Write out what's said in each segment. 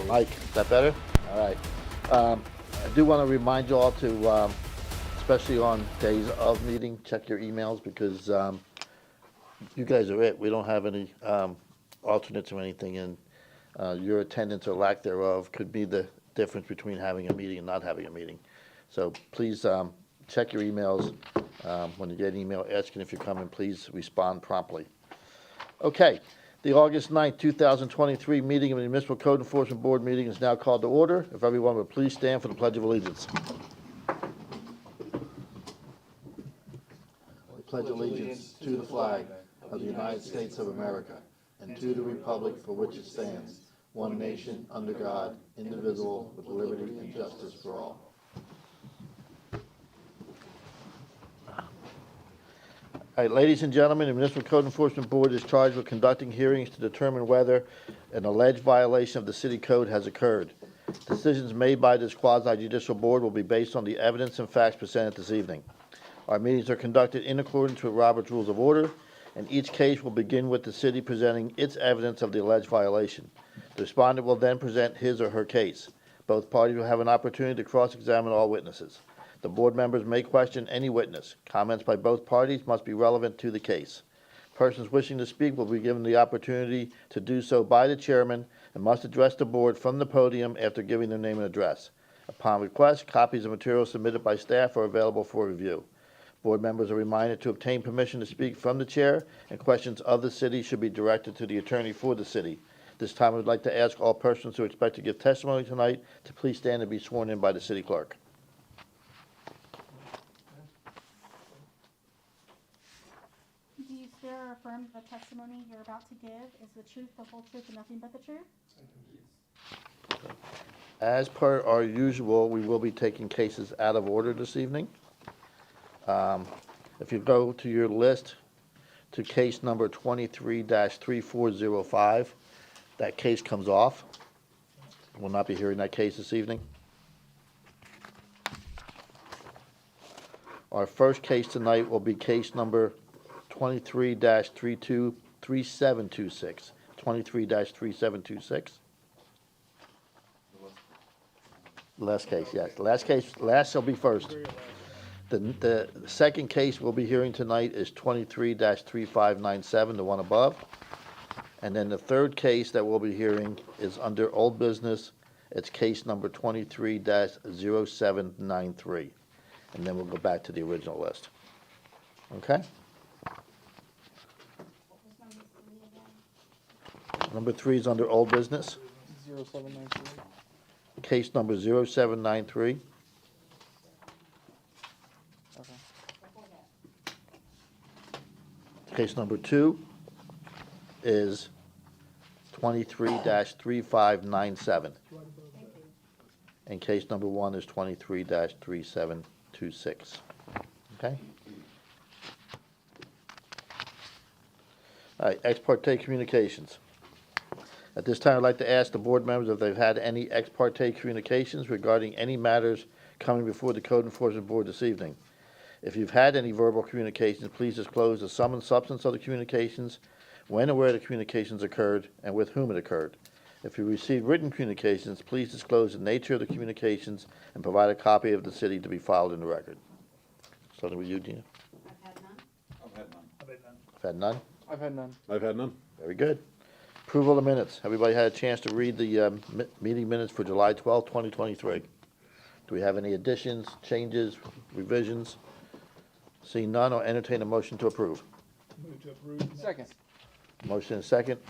Mike, is that better? All right. I do want to remind you all to, especially on days of meeting, check your emails because you guys are it. We don't have any alternates or anything, and your attendance or lack thereof could be the difference between having a meeting and not having a meeting. So please check your emails. When you get an email asking if you're coming, please respond promptly. Okay. The August 9th, 2023 meeting of the Municipal Code Enforcement Board meeting is now called to order. If everyone would please stand for the Pledge of Allegiance. I pledge allegiance to the flag of the United States of America and to the republic for which it stands, one nation, under God, indivisible, with liberty and justice for all. All right, ladies and gentlemen, the Municipal Code Enforcement Board is charged with conducting hearings to determine whether an alleged violation of the city code has occurred. Decisions made by this quasi-judicial board will be based on the evidence and facts presented this evening. Our meetings are conducted in accordance with Robert's Rules of Order, and each case will begin with the city presenting its evidence of the alleged violation. The respondent will then present his or her case. Both parties will have an opportunity to cross-examine all witnesses. The board members may question any witness. Comments by both parties must be relevant to the case. Persons wishing to speak will be given the opportunity to do so by the chairman and must address the board from the podium after giving their name and address. Upon request, copies of materials submitted by staff are available for review. Board members are reminded to obtain permission to speak from the chair, and questions of the city should be directed to the attorney for the city. This time I would like to ask all persons who expect to give testimony tonight to please stand and be sworn in by the city clerk. Do you swear or affirm the testimony you're about to give is the truth, the whole truth, and nothing but the truth? As per our usual, we will be taking cases out of order this evening. If you go to your list to case number 23-3405, that case comes off. We'll not be hearing that case this evening. Our first case tonight will be case number 23-3726. 23-3726. Last case, yes. Last shall be first. The second case we'll be hearing tonight is 23-3597, the one above. And then the third case that we'll be hearing is under old business. It's case number 23-0793. And then we'll go back to the original list. Okay? Number 3 is under old business. 0793. Case number 0793. Okay. Case number 2 is 23-3597. And case number 1 is 23-3726. Okay? All right, ex parte communications. At this time, I'd like to ask the board members if they've had any ex parte communications regarding any matters coming before the Code Enforcement Board this evening. If you've had any verbal communications, please disclose the sum and substance of the communications, when and where the communications occurred, and with whom it occurred. If you received written communications, please disclose the nature of the communications and provide a copy of the city to be filed in the record. Starting with you, Gina. I've had none. I've had none. I've had none. I've had none. Very good. Approval of the minutes. Everybody had a chance to read the meeting minutes for July 12, 2023. Do we have any additions, changes, revisions? Seeing none, I'll entertain a motion to approve. Move to approve. Second. Motion and second.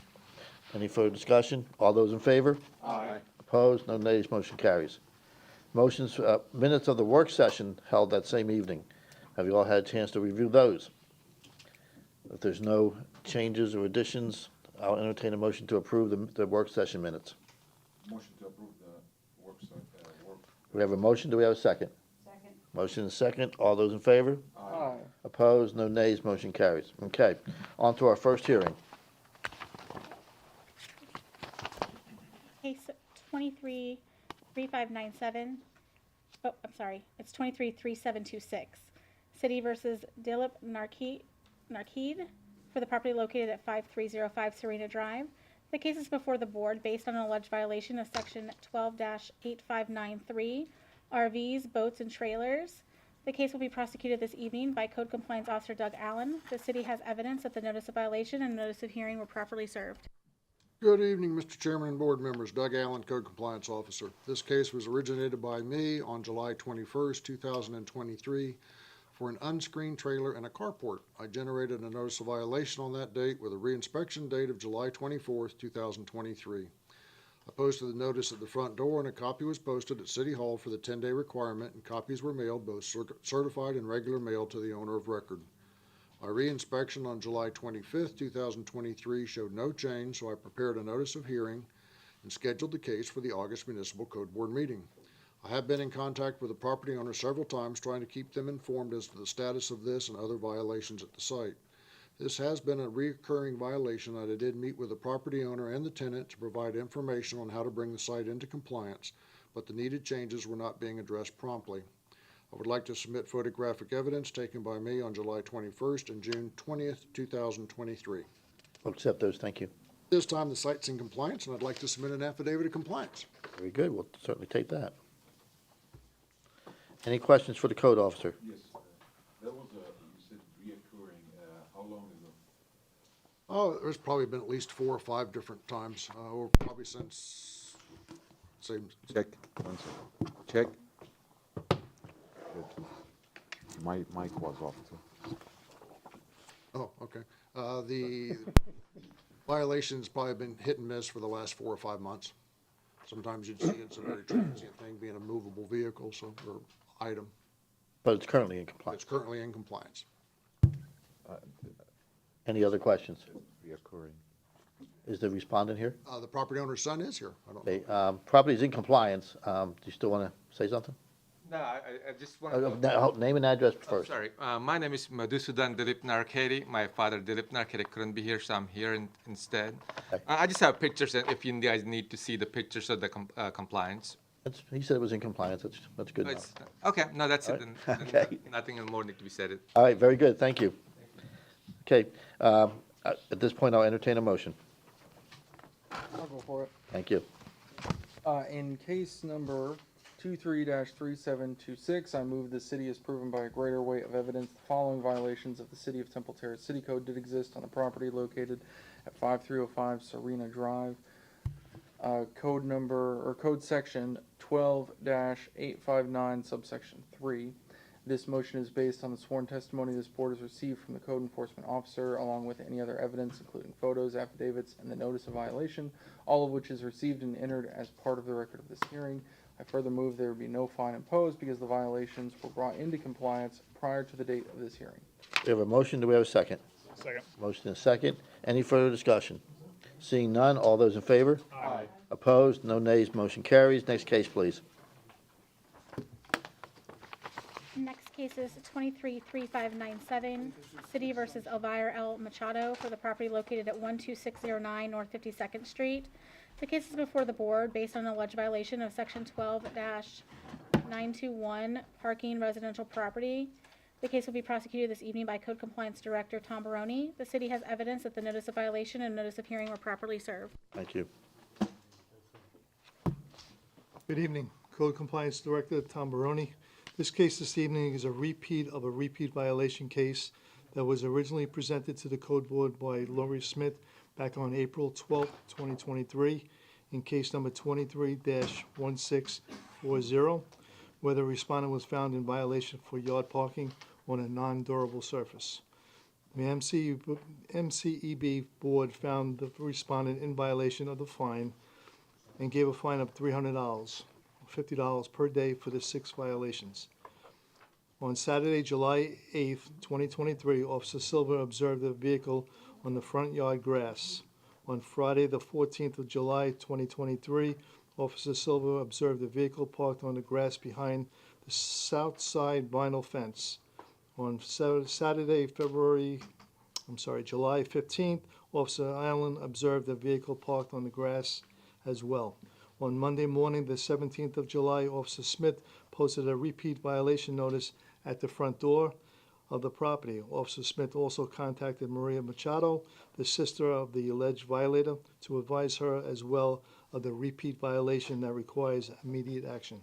Any further discussion? All those in favor? Aye. Opposed? No nays. Motion carries. Motions, minutes of the work session held that same evening. Have you all had a chance to review those? If there's no changes or additions, I'll entertain a motion to approve the work session minutes. Motion to approve the work. We have a motion. Do we have a second? Second. Motion and second. All those in favor? Aye. Opposed? No nays. Motion carries. Okay. On to our first hearing. Case 23-3597. Oh, I'm sorry. It's 23-3726. City versus Dilip Narkeed for the property located at 5305 Serena Drive. The case is before the board based on an alleged violation of Section 12-8593, RVs, boats, and trailers. The case will be prosecuted this evening by Code Compliance Officer Doug Allen. The city has evidence that the notice of violation and notice of hearing were properly served. Good evening, Mr. Chairman and board members. Doug Allen, Code Compliance Officer. This case was originated by me on July 21st, 2023 for an unscreened trailer and a carport. I generated a notice of violation on that date with a reinspection date of July 24th, 2023. I posted the notice at the front door and a copy was posted at City Hall for the 10-day requirement, and copies were mailed, both certified and regular mail, to the owner of record. My reinspection on July 25th, 2023 showed no change, so I prepared a notice of hearing and scheduled the case for the August Municipal Code Board meeting. I have been in contact with the property owner several times, trying to keep them informed as to the status of this and other violations at the site. This has been a recurring violation, and I did meet with the property owner and the tenant to provide information on how to bring the site into compliance, but the needed changes were not being addressed promptly. I would like to submit photographic evidence taken by me on July 21st and June 20th, 2023. I'll accept those, thank you. This time, the site's in compliance, and I'd like to submit an affidavit of compliance. Very good, we'll certainly take that. Any questions for the code officer? Yes, that was, you said reoccurring, how long ago? Oh, there's probably been at least 4 or 5 different times, or probably since, say, Check, 1 second. Check. Good. My mic was off too. oh, okay. The violation's probably been hit and miss for the last 4 or 5 months. Sometimes you'd see it's a very transient thing, being a movable vehicle, so, or item. But it's currently in It's compliance. currently in compliance. Any other questions? Reoccurring. Is the respondent here? The property owner's son is here. I don't know. Okay, property is in compliance. Do you still want to say something? No, I just want to. Name and address Oh, first. sorry. My name is Madhusudan Dilip Narketi. My father, Dilip Narketi, couldn't be here, so I'm here instead. Okay. I just have pictures, and if you guys need to see the pictures of the compliance. He said it was in compliance, that's good enough. Okay, no, that's it. All right. Then Okay. nothing more need to be said. All right, very good, thank you. Okay, at this point, I'll entertain a motion. I'll go for it. Thank you. In case number 23-3726, I move the city is proven by a greater weight of evidence the following violations of the City of Temple Terrace City Code did exist on the property located at 5305 Serena Drive. Code number, or code section 12-859 subsection 3. This motion is based on the sworn testimony this board has received from the code enforcement officer, along with any other evidence, including photos, affidavits, and the notice of violation, all of which is received and entered as part of the record of this hearing. I further move there be no fine imposed because the violations were brought into compliance prior to the date of this hearing. We have a motion, do we have a second? Second. Motion and a second. Any further discussion? Seeing none, all those in favor? Aye. Opposed? No nays, motion carries. Next case, please. Next case is 233597, City versus Elvira L. Machado for the property located at 12609 North 52nd Street. The case is before the board based on an alleged violation of Section 12-921, parking residential property. The case will be prosecuted this evening by Code Compliance Director Tom Baroni. The city has evidence that the notice of violation and notice of hearing were properly served. Thank you. Good evening. Code Compliance Director Tom Baroni. This case this evening is a repeat of a repeat violation case that was originally presented to the Code Board by Laurie Smith back on April 12, 2023, in case number 23-1640, where the respondent was found in violation for yard parking on a non-durable surface. The MCEB Board found the respondent in violation of the fine and gave a fine of $300, $50 per day for the 6 violations. On Saturday, July 8th, 2023, Officer Silva observed a vehicle on the front yard grass. On Friday, the 14th of July, 2023, Officer Silva observed a vehicle parked on the grass behind the south side vinyl fence. On Saturday, July 15th, Officer Allen observed a vehicle parked on the grass as well. On Monday morning, the 17th of July, Officer Smith posted a repeat violation notice at the front door. of the property. Officer Smith also contacted Maria Machado, the sister of the alleged violator, to advise her as well of the repeat violation that requires immediate action.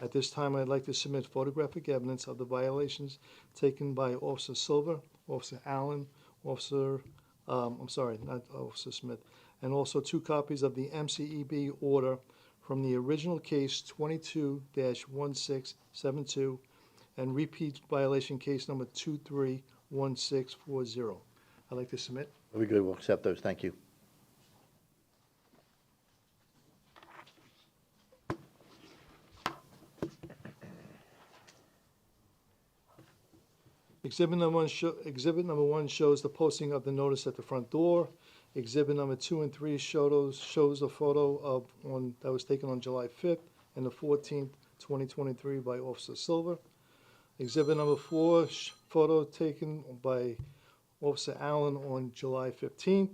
At this time, I'd like to submit photographic evidence of the violations taken by Officer Silver, Officer Allen, not Officer Smith, and also 2 copies of the MCEB order from the original case 22-1672 and repeat violation case number 231640. I'd like to submit. Very good, we'll accept those, thank you. Exhibit number one shows the posting of the notice at the front door. Exhibit number 2 and 3 shows a photo of one that was taken on July 5th and the 14th, 2023 by Officer Silver. Exhibit number 4, photo taken by Officer Allen on July 15th.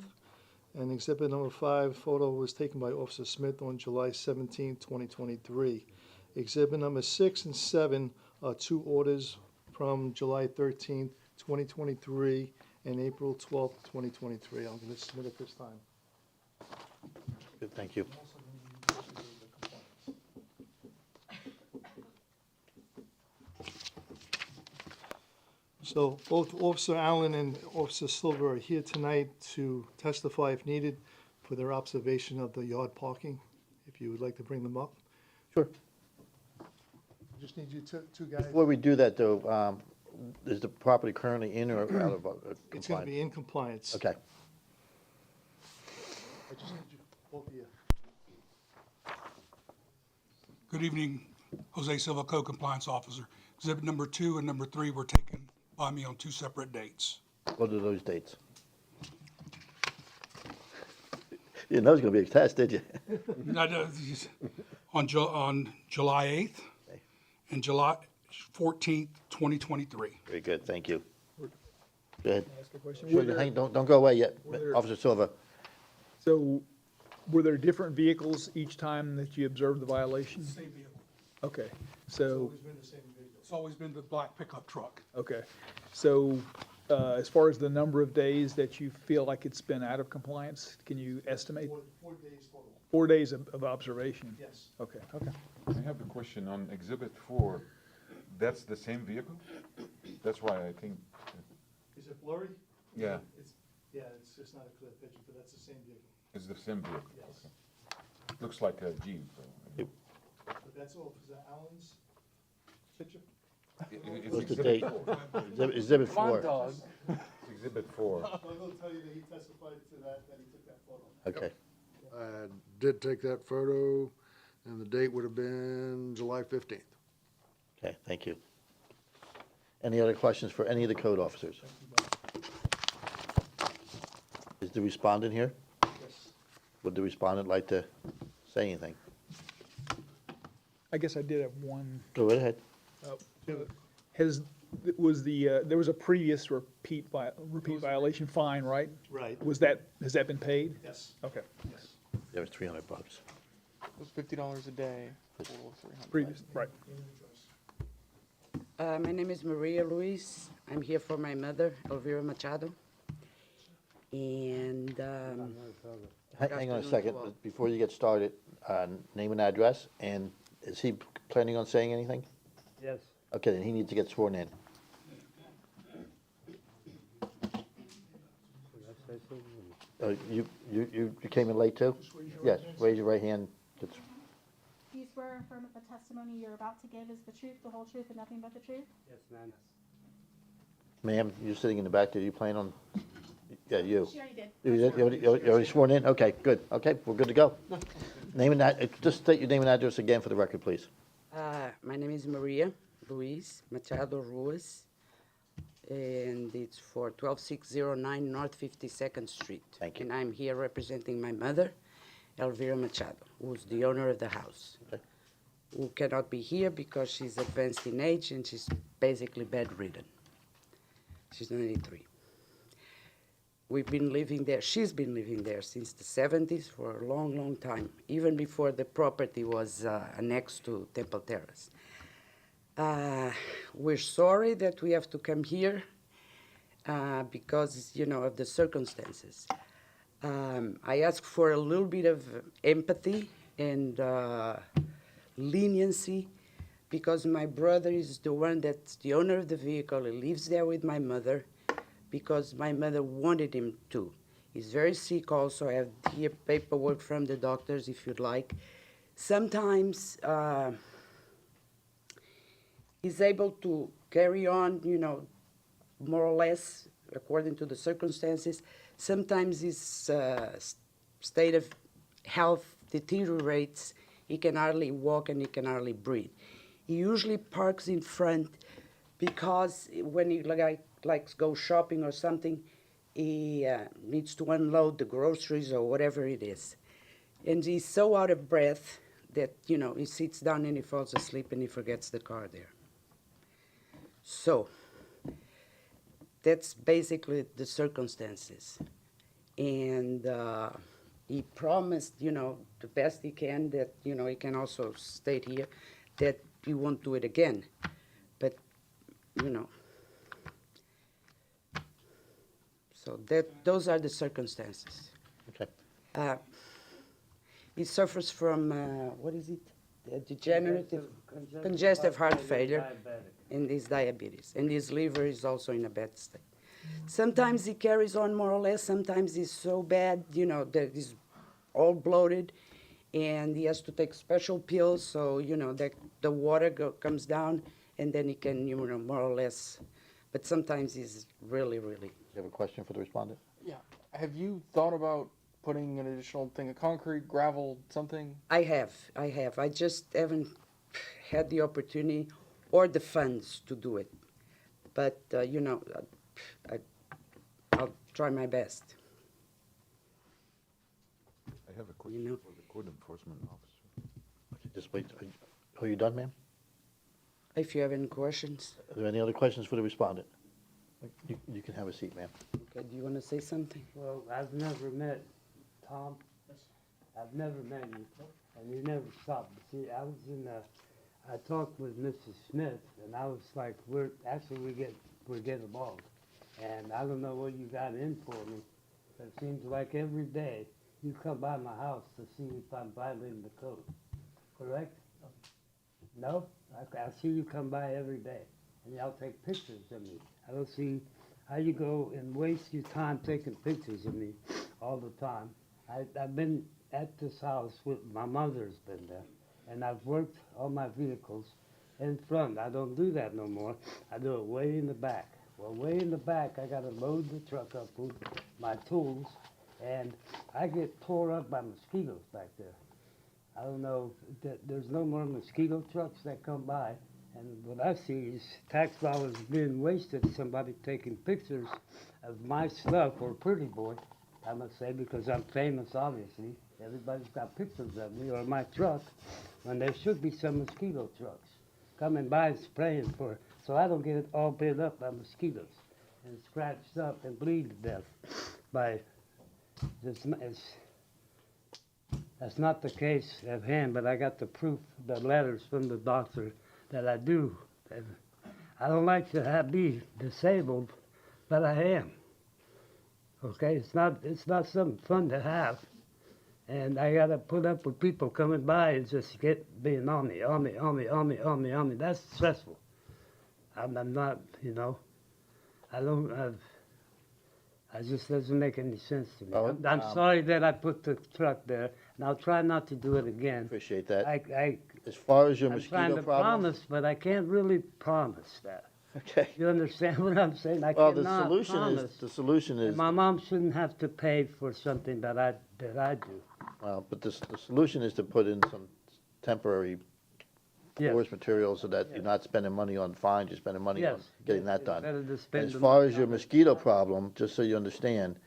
And exhibit number 5, photo was taken by Officer Smith on July 17th, 2023. Exhibit number 6 and 7 are 2 orders from July 13th, 2023 and April 12th, 2023. I'm going to submit at this time. Good, thank you. So both Officer Allen and Officer Silver are here tonight to testify if needed for their observation of the yard parking. If you would like to bring them up. Sure. I just need you two guys. Before we do that, though, is the property currently in or out of It's going to compliance? be in compliance. Okay. I just need you, both of you. Good evening, Jose Silva, Code Compliance Officer. Exhibit number 2 and number 3 were taken by me on 2 separate dates. What are those dates? You didn't know it was going to be a test, did you? On July 8th Okay. and July 14th, 2023. Very good, thank you. Go ahead. Ask a question? Sure, Were there- don't go away yet, there- Officer Silva. So, were there different vehicles each time that you observed the violation? Same vehicle. Okay, so, It's always been the black pickup truck. okay. So, as far as the number of days that you feel like it's been out of compliance, can you estimate? 4 days total. 4 days of observation? Yes. Okay, okay. I have a question on Exhibit 4. That's the same vehicle? That's why I think, Is it blurry? yeah, It's just not a clear picture, but that's the same vehicle. it's the same vehicle. Yes. Okay. Looks like a Jeep. But that's Officer Allen's picture? It's What's the Exhibit date? 4. Exhibit Come on, 4. dog. It's Exhibit 4. I will tell you that he testified to that he took that photo. Okay, I did take that photo, and the date would have been July 15th. okay, thank you. Any other questions for any of the code officers? Is the respondent here? Yes. Would the respondent like to say anything? I guess I did have one. Go right ahead. There was a previous repeat violation fine, right? Right. Has that been paid? Yes. Okay, Yes. There was $300. It was $50 a day, total of 300. previous, right. My name is Maria Luis. I'm here for my mother, Elvira Machado. And Hang on a afternoon second, to all. before you get started, name and address, and is he planning on saying anything? Yes. Okay, then he needs to get sworn in. You came in late too? Yes, raise your right hand. Do you swear or affirm that the testimony you're about to give is the truth, the whole truth, and nothing but the truth? Yes, ma'am. Ma'am, you're sitting in the back there, you plan on, yeah, you. She already did. You already sworn in? Okay, good, okay, we're good to go. Name and just state your name and address again for the record, please. my name is Maria Luis Machado Ruiz. And it's for 12609 North 52nd Street. Thank you. And I'm here representing my mother, Elvira Machado, who's the owner of the house. Okay. Who cannot be here because she's advanced in age and she's basically bedridden. She's 93. We've been living there, she's been living there since the 70s for a long, long time, even before the property was annexed to Temple Terrace. We're sorry that we have to come here because, of the circumstances. I ask for a little bit of empathy and leniency because my brother is the one that's the owner of the vehicle. He lives there with my mother because my mother wanted him to. He's very sick also. I have here paperwork from the doctors if you'd like. Sometimes he's able to carry on, more or less according to the circumstances. Sometimes his state of health deteriorates. He can hardly walk and he can hardly breathe. He usually parks in front because when he likes go shopping or something, he needs to unload the groceries or whatever it is. And he's so out of breath that, he sits down and he falls asleep and he forgets the car there. So that's basically the circumstances. And he promised, the best he can that, he can also state here that he won't do it again. But, so those are the circumstances. Okay. He suffers from, what is it? Degenerative, congestive heart failure, and his diabetes. And his liver is also in a bad state. Sometimes he carries on more or less. Sometimes he's so bad, that he's all bloated, and he has to take special pills so, that the water comes down, and then he can, more or less. But sometimes he's really, really. You have a question for the respondent? Yeah. Have you thought about putting an additional thing of concrete, gravel, something? I have. I just haven't had the opportunity or the funds to do it. But, I'll try my best. I have a question for the code enforcement officer. Okay, just wait. Are you done, ma'am? If you have any questions. Are there any other questions for the respondent? You can have a seat, ma'am. Okay, do you want to say something? Well, I've never met Tom. I've never met you, and you never stopped. See, I talked with Mrs. Smith, and I was like, we're getting along. And I don't know what you got in for me, but it seems like every day you come by my house to see if I'm violating the code. Correct? No? I see you come by every day, and y'all take pictures of me. I don't see how you go and waste your time taking pictures of me all the time. I've been at this house with my mother's been there, and I've worked on my vehicles in front. I don't do that no more. I do it way in the back. Well, way in the back, I got to load the truck up with my tools, and I get tore up by mosquitoes back there. I don't know, there's no more mosquito trucks that come by, and what I see is tax dollars being wasted, somebody taking pictures of my stuff, or pretty boy, I must say, because I'm famous, obviously. Everybody's got pictures of me or my truck, when there should be some mosquito trucks coming by and spraying for it, so I don't get it all bit up by mosquitoes and scratched up and bleed to death by this. That's not the case at hand, but I got the proof, the letters from the doctor that I do. And I don't like to be disabled, but I am. Okay, it's not something fun to have, and I gotta put up with people coming by and just being on me. That's stressful. I'm not, it just doesn't make any sense to me. Oh, I'm sorry that I put the truck there, and I'll try not to do it again. Appreciate that. I As far as your I'm trying mosquito to problem. promise, but I can't really promise that. Okay. You understand what I'm saying? I Well, the cannot solution is, My mom shouldn't have to pay for something that I do. well, but the solution is to put in some temporary Yes. force materials so that you're not spending money on fines, you're spending money on Yes. getting that It's done. better to spend As the far money as your on it. mosquito problem, just so you understand,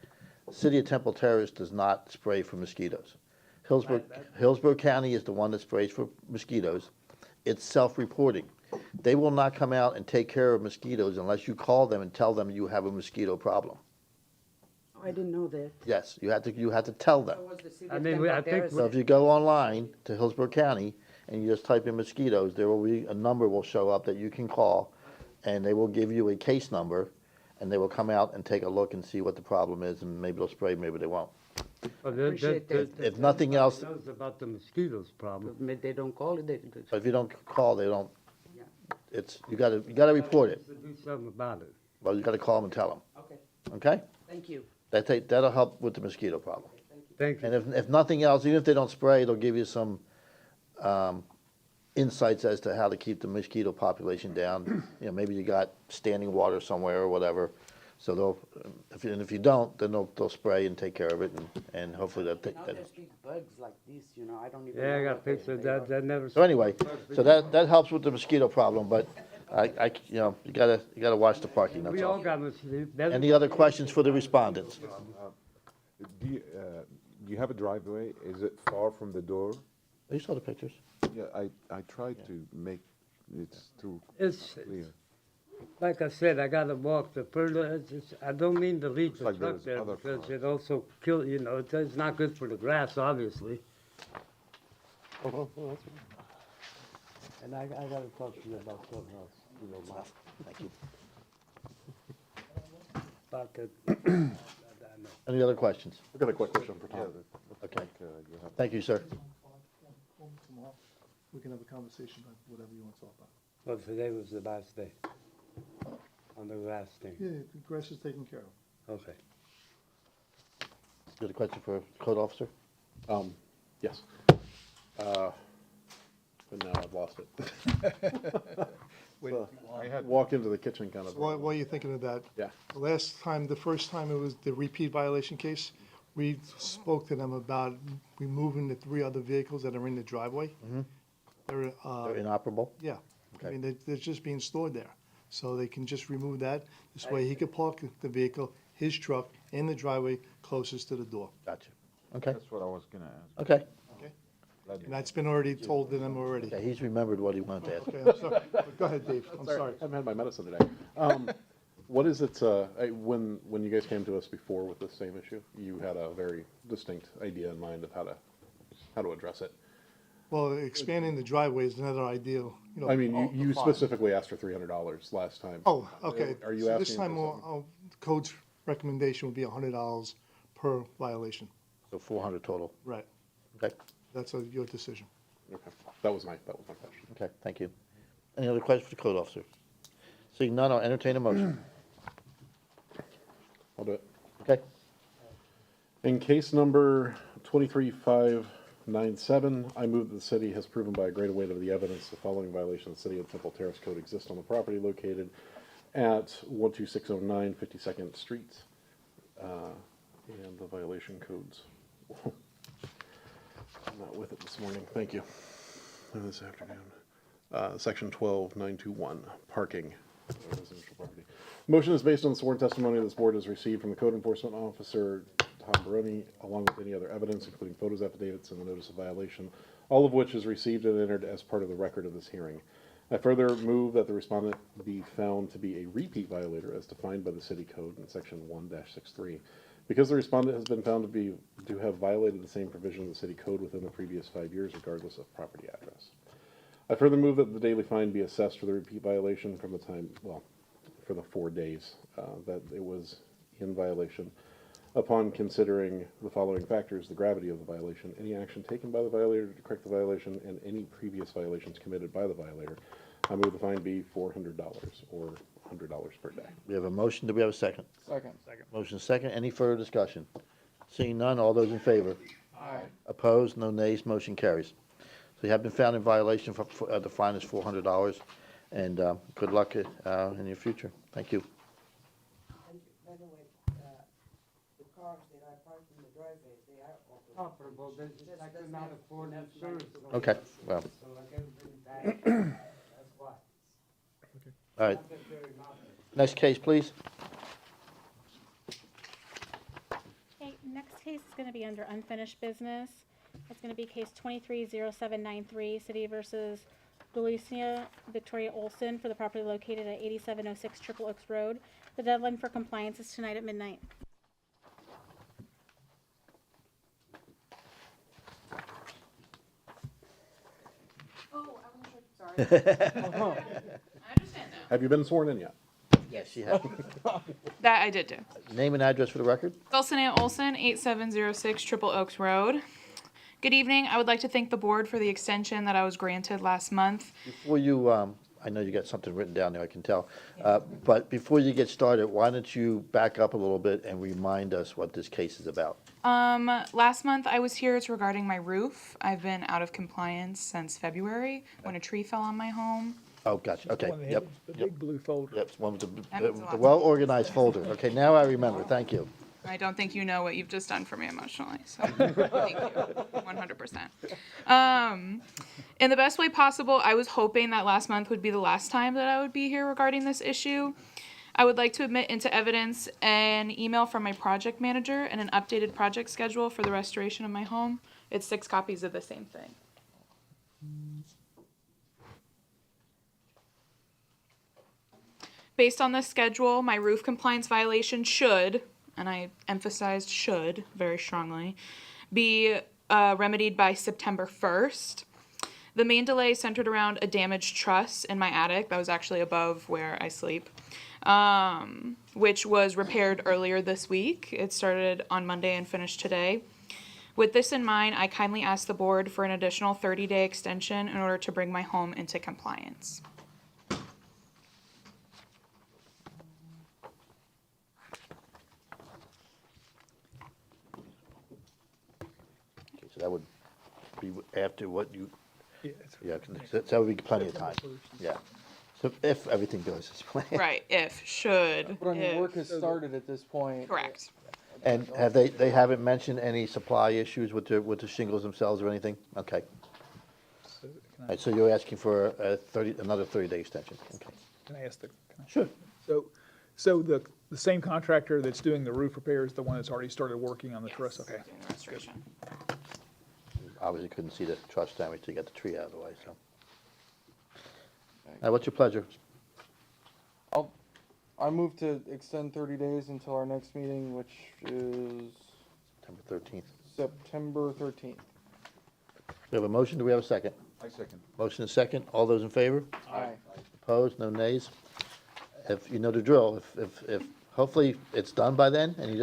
City of Temple Terrace does not spray for mosquitoes. Hillsborough County is the one that sprays for mosquitoes. It's self-reporting. They will not come out and take care of mosquitoes unless you call them and tell them you have a mosquito problem. Oh, I didn't know that. Yes, you have to tell them. So was the city I of mean, Temple I think Terrace- So if you go online to Hillsborough County and you just type in mosquitoes, there will be, a number will show up that you can call, and they will give you a case number, and they will come out and take a look and see what the problem is, and maybe they'll spray, maybe they won't. Appreciate that. If nothing else, Knows about the mosquitoes problem. But they don't call it, they, but if you don't call, they don't, Yeah. it's, you gotta report it. To do something about it. Well, you gotta call them and tell them, okay, okay? thank you. That'll help with the mosquito problem. Thank you. And if nothing else, even if they don't spray, it'll give you some, insights as to how to keep the mosquito population down. You know, maybe you got standing water somewhere or whatever, so they'll, if you don't, then they'll spray and take care of it, and hopefully they'll take Now that. there's big bugs like this, you know, I don't even. Yeah, I know got what they- pictures they are. that never. So anyway, so that helps with the mosquito problem, but you know, you gotta watch the parking, that's We all all. got mosquitoes. Any other questions for the respondents? Do you have a driveway? Is it far from the door? You saw the pictures. Yeah, I tried to make it too It's, clear. like I said, I gotta walk the further, I don't mean to leave the like truck there's there other because cars. it also kill, you know, it's not good for the grass, obviously. And I gotta talk to you about something else, you know, Mark, Thank you. about the. Any other questions? I've got a quick question for Tom. Okay, You have thank you, sir. We can have a conversation about whatever you want to talk about. Well, today was the last day. On the last thing, Yeah, the grass is taken care of. okay. You got a question for code officer? Yes. But now I've lost it. So, I walked into the kitchen kind of. While you're thinking of that, Yeah. the first time it was the repeat violation case, we spoke to them about removing the 3 other vehicles that are in the driveway. They're, They're inoperable? yeah, I Okay. mean, they're just being stored there. So they can just remove that. This way he could park the vehicle, his truck, in the driveway closest to the door. Gotcha. Okay, That's what I was gonna ask. okay. And that's been already told to them already. Okay, he's remembered what he wanted to ask. Okay, I'm sorry. Go ahead, Dave, I'm sorry. I haven't had my medicine today. What is it, when you guys came to us before with this same issue, you had a very distinct idea in mind of how to address it. Well, expanding the driveway is another ideal, you know. I mean, you specifically asked for $300 last time. Oh, okay. Are you So asking? this time, the code's recommendation would be $100 per violation. So 400 total. Right. Okay, That's your decision. Okay, that was my question. okay, thank you. Any other questions for the code officer? Seeing none, I'll entertain a motion. I'll do it. Okay, In case number 23597, I move that the city has proven by a greater weight of the evidence the following violation of the City of Temple Terrace Code exists on the property located at 12609 52nd Street. And the violation codes. I'm not with it this morning, thank you. And this afternoon. Section 12921, parking, residential property. Motion is based on the sworn testimony this board has received from the code enforcement officer, Tom Baroni, along with any other evidence, including photos, affidavits, and the notice of violation, all of which is received and entered as part of the record of this hearing. I further move that the respondent be found to be a repeat violator as defined by the city code in section 1-63. Because the respondent has been found to have violated the same provision of the city code within the previous 5 years, regardless of property address. I further move that the daily fine be assessed for the repeat violation from the time, well, for the 4 days that it was in violation, upon considering the following factors: the gravity of the violation, any action taken by the violator to correct the violation, and any previous violations committed by the violator. I move the fine be $400 or $100 per day. we have a motion, do we have a second? Second. Motion second, any further discussion? Seeing none, all those in favor? Aye. Opposed, no nays, motion carries. So you have been found in violation the fine is $400, and good luck in your future. Thank you. And by the way, the cars that are parked in the driveway, they are Operable, they just, I could not afford insurance. Okay, well, So I gotta bring it back, that's why. all right. Next case, please. Okay, next case is gonna be under unfinished business. It's gonna be case 230793, City versus Dulucia Victoria Olson for the property located at 8706 Triple Oaks Road. The deadline for compliance is tonight at midnight. Have you been sworn in yet? Yes, she has. That I did do. Name and address for the record? Dulcinea Olson, 8706 Triple Oaks Road. Good evening. I would like to thank the board for the extension that I was granted last month. Before you, I know you got something written down there, I can tell. But before you get started, why don't you back up a little bit and remind us what this case is about? Last month I was here. It's regarding my roof. I've been out of compliance since February when a tree fell on my home. Oh, gotcha, okay, One that yep, had the yep, big blue folder. yep, one with That means a lot the to well-organized folder. Okay, now I remember, thank you. I don't think you know what you've just done for me emotionally, so thank you, 100%. In the best way possible, I was hoping that last month would be the last time that I would be here regarding this issue. I would like to admit into evidence an email from my project manager and an updated project schedule for the restoration of my home. It's 6 copies of the same thing. Based on this schedule, my roof compliance violation should, and I emphasized should very strongly, be remedied by September 1st. The main delay centered around a damaged truss in my attic that was actually above where I sleep, which was repaired earlier this week. It started on Monday and finished today. With this in mind, I kindly asked the board for an additional 30-day extension in order to bring my home into compliance. Okay, so that would be after what you, Yeah, it's- yeah, that would be plenty of time, yeah. So if everything goes as planned. Right, if, should, But I mean, work if. has started at this point. Correct. And have they haven't mentioned any supply issues with the shingles themselves or anything? Okay. so can All I- right, so you're asking for another 30-day extension, okay. Can I ask the? can I- Sure. So the same contractor that's doing the roof repair is the one that's already started working on the truss? Yes, Okay. doing the restoration. Obviously couldn't see the truss damage to get the tree out of the way, so. What's your pleasure? I move to extend 30 days until our next meeting, which is September 13th. September 13th. We have a motion, do we have a second? I second. Motion is second, all those in favor? Aye. Opposed, no nays? If, you know the drill, if, hopefully it's done by then, and we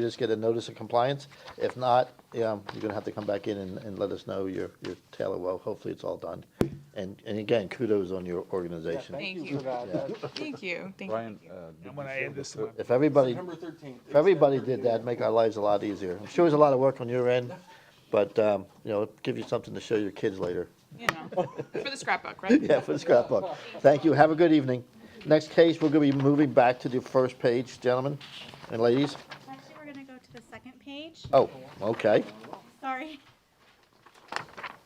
just get a notice of compliance. If not, you're gonna have to come back in and let us know your tale of woe. Hopefully it's all done. And again, kudos on your organization. Thank Thank you for that. Thank you, thank you. Brian, I'm gonna add this to my. If everybody, September 13th. if everybody did that, make our lives a lot easier. I'm sure there's a lot of work on your end, but, give you something to show your kids later. You know, for the scrapbook, right? Yeah, for the scrapbook. Thank you, have a good evening. Next case, we're gonna be moving back to the first page, gentlemen and ladies. Actually, we're gonna go to the second page. Oh, okay. Sorry.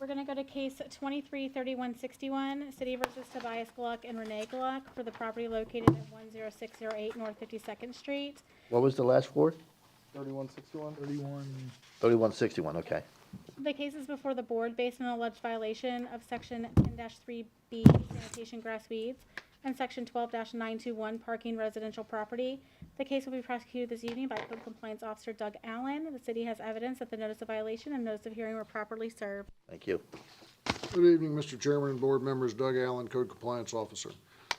We're gonna go to case 233161, City versus Tobias Gluck and Renee Gluck for the property located at 10608 North 52nd Street. What was the last four? 3161. 3161, okay. The case is before the board based on alleged violation of section 10-3B sanitation grass weeds and section 12-921 parking residential property. The case will be prosecuted this evening by Code Compliance Officer Doug Allen. The city has evidence that the notice of violation and notice of hearing were properly served. Thank you. Good evening, Mr. Chairman and board members. Doug Allen, Code Compliance Officer.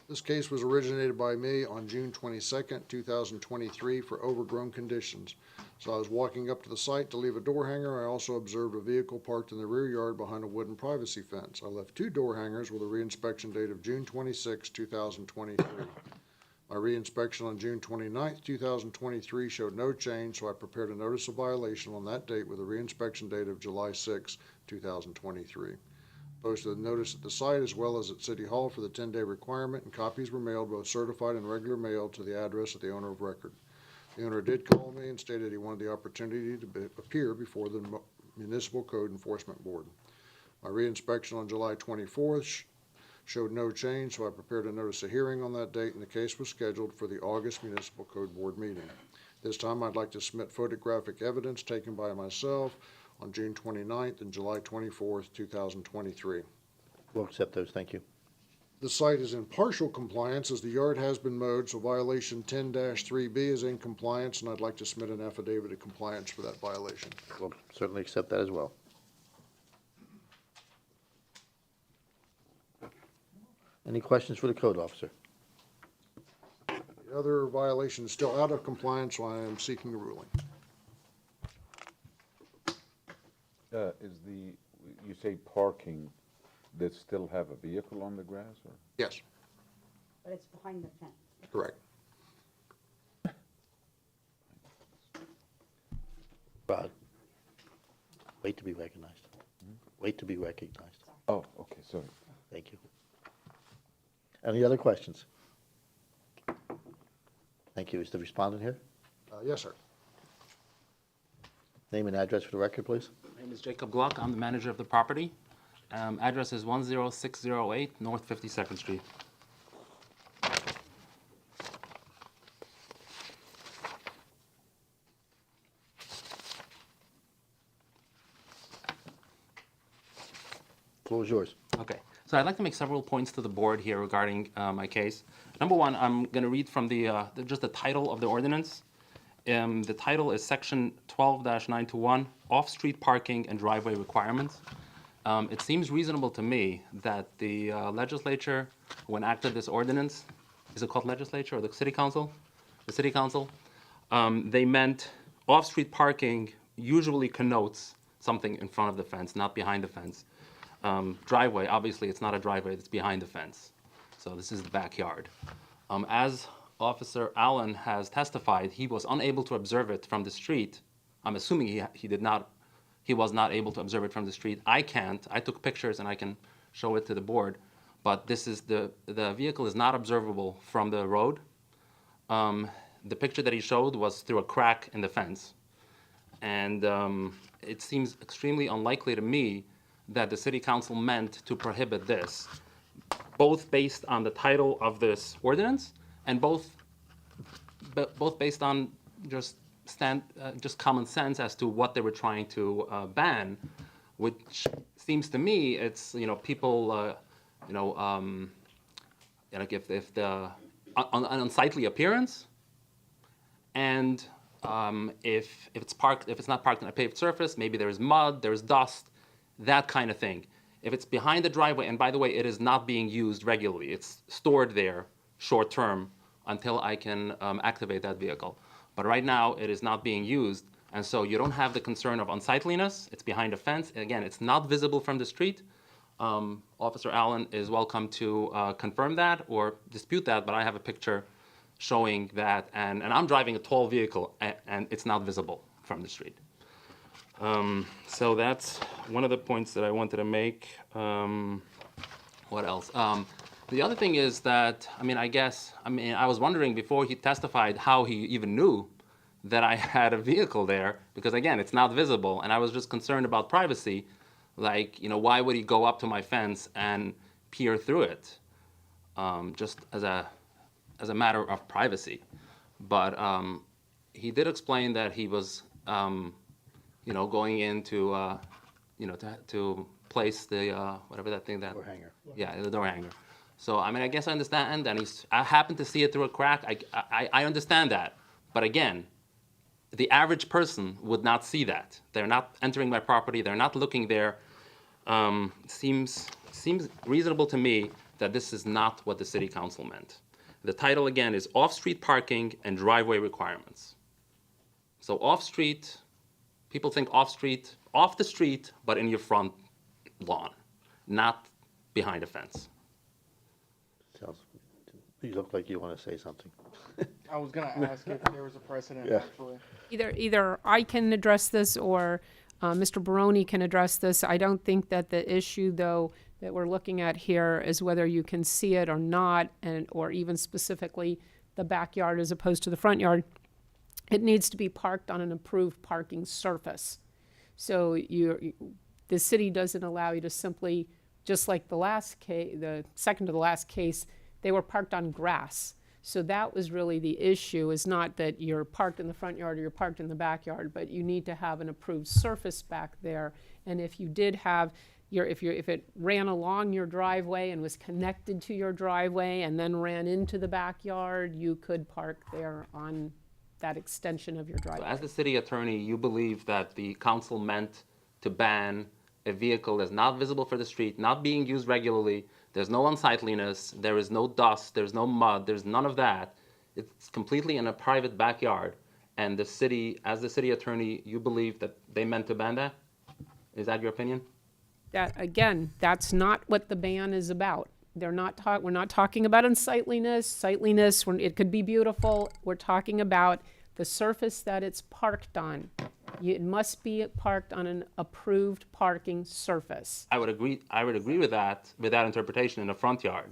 This case was originated by me on June 22nd, 2023 for overgrown conditions. So I was walking up to the site to leave a door hanger. I also observed a vehicle parked in the rear yard behind a wooden privacy fence. I left 2 door hangers with a reinspection date of June 26, 2023. My reinspection on June 29th, 2023 showed no change, so I prepared a notice of violation on that date with a reinspection date of July 6, 2023. Posted a notice at the site as well as at City Hall for the 10-day requirement, and copies were mailed, both certified and regular mail, to the address of the owner of record. The owner did call me and stated he wanted the opportunity to appear before the Municipal Code Enforcement Board. My reinspection on July 24th showed no change, so I prepared a notice of hearing on that date, and the case was scheduled for the August Municipal Code Board meeting. This time, I'd like to submit photographic evidence taken by myself on June 29th and July 24th, 2023. We'll accept those, thank you. The site is in partial compliance as the yard has been mowed, so violation 10-3B is in compliance, and I'd like to submit an affidavit of compliance for that violation. We'll certainly accept that as well. Any questions for the code officer? The other violation is still out of compliance, so I am seeking a ruling. You say parking, they still have a vehicle on the grass, or? Yes, But it's behind the fence. correct. Rod, wait to be recognized. Wait to be recognized. Oh, okay, sorry. Thank you. Any other questions? Thank you. Is the respondent here? Yes, sir. Name and address for the record, please. My name is Jacob Gluck. I'm the manager of the property. Address is 10608 North 52nd Street. Floor is yours. Okay, so I'd like to make several points to the board here regarding my case. Number one, I'm going to read from just the title of the ordinance. The title is Section 12-921, Off-Street Parking and Driveway Requirements. It seems reasonable to me that the legislature, who enacted this ordinance, is it called legislature or the city council? The city council. They meant off-street parking usually connotes something in front of the fence, not behind the fence. Driveway, obviously, it's not a driveway, it's behind the fence. So this is the backyard. As Officer Allen has testified, he was unable to observe it from the street. I'm assuming he was not able to observe it from the street. I can't. I took pictures and I can show it to the board. But this is the vehicle is not observable from the road. The picture that he showed was through a crack in the fence. And it seems extremely unlikely to me that the city council meant to prohibit this, both based on the title of this ordinance and both based on just common sense as to what they were trying to ban, which seems to me it's people like if the an unsightly appearance, and if it's not parked on a paved surface, maybe there's mud, there's dust, that kind of thing. If it's behind the driveway, and by the way, it is not being used regularly. It's stored there short term until I can activate that vehicle. But right now, it is not being used, and so you don't have the concern of unsightliness. It's behind a fence. And again, it's not visible from the street. Officer Allen is welcome to confirm that or dispute that, but I have a picture showing that, and I'm driving a tall vehicle, and it's not visible from the street. So that's one of the points that I wanted to make. What else? The other thing is that, I was wondering before he testified how he even knew that I had a vehicle there, because again, it's not visible, and I was just concerned about privacy. Like, why would he go up to my fence and peer through it? Just as a matter of privacy. But he did explain that he was going into, to place the, whatever that thing that... Door hanger. Yeah, the door hanger. So, I guess I understand, and I happened to see it through a crack. I understand that. But again, the average person would not see that. They're not entering my property. They're not looking there. Seems reasonable to me that this is not what the city council meant. The title, again, is Off-Street Parking and Driveway Requirements. So off-street, people think off-street, off the street, but in your front lawn, not behind a fence. You look like you want to say something. I was going to ask if there was a precedent, Yeah. actually. Either I can address this or Mr. Baroni can address this. I don't think that the issue, though, that we're looking at here is whether you can see it or not, or even specifically the backyard as opposed to the front yard. It needs to be parked on an approved parking surface. So the city doesn't allow you to simply, just like the last case, the second to the last case, they were parked on grass. So that was really the issue, is not that you're parked in the front yard or you're parked in the backyard, but you need to have an approved surface back there. And if you did have if it ran along your driveway and was connected to your driveway and then ran into the backyard, you could park there on that extension of your driveway. So as the city attorney, you believe that the council meant to ban a vehicle that's not visible for the street, not being used regularly, there's no unsightliness, there is no dust, there's no mud, there's none of that. It's completely in a private backyard. And the city, as the city attorney, you believe that they meant to ban that? Is that your opinion? That, again, that's not what the ban is about. We're not talking about unsightliness, sightliness, it could be beautiful. We're talking about the surface that it's parked on. It must be parked on an approved parking surface. I would agree with that interpretation in the front yard.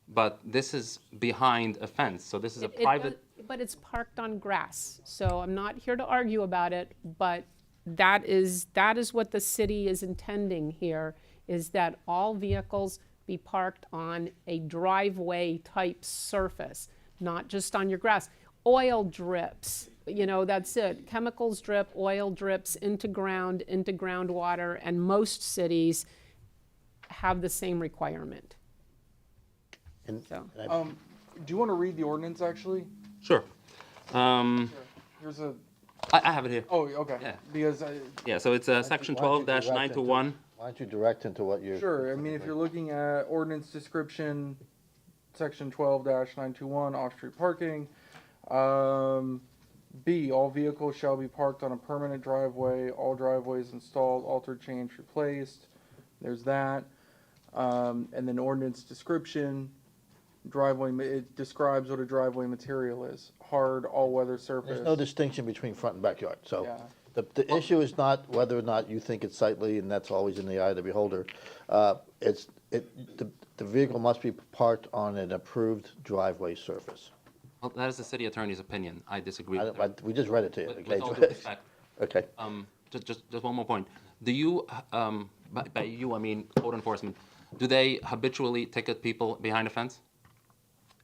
But this is behind a fence, so this is a private. But it's parked on grass, so I'm not here to argue about it, but that is what the city is intending here, is that all vehicles be parked on a driveway type surface, not just on your grass. Oil drips, that's it. Chemicals drip, oil drips into groundwater, and most cities have the same requirement. And So. Do you want to read the ordinance, actually? Sure. Here's a. I have it here. Oh, okay. Yeah. Because Yeah, so it's section 12-921. Why don't you direct into what you're... Sure. I mean, if you're looking at ordinance description, section 12-921, off-street parking. B, all vehicles shall be parked on a permanent driveway. All driveways installed, altered, changed, replaced. There's that. And then ordinance description. Driveway, it describes what a driveway material is. Hard, all-weather surface. There's no distinction between front and backyard, so Yeah. the issue is not whether or not you think it's sightly, and that's always in the eye of the beholder. The vehicle must be parked on an approved driveway surface. Well, that is the city attorney's opinion. I disagree with that. We just read it to you. With all due respect. Okay. Just one more point. Do you, by you, I mean code enforcement, do they habitually ticket people behind a fence?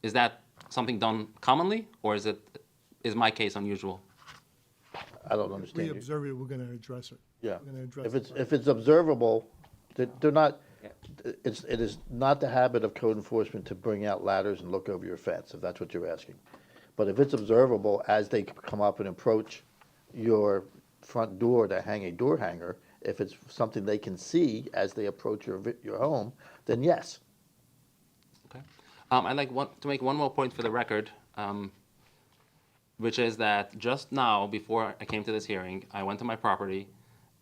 Is that something done commonly, or is my case unusual? I don't We understand you. observe it, we're gonna address it. Yeah. We're gonna address it. If it's observable, they're not, it is not the habit of code enforcement to bring out ladders and look over your fence, if that's what you're asking. But if it's observable as they come up and approach your front door to hang a door hanger, if it's something they can see as they approach your home, then yes. Okay. I'd like to make one more point for the record, which is that just now, before I came to this hearing, I went to my property,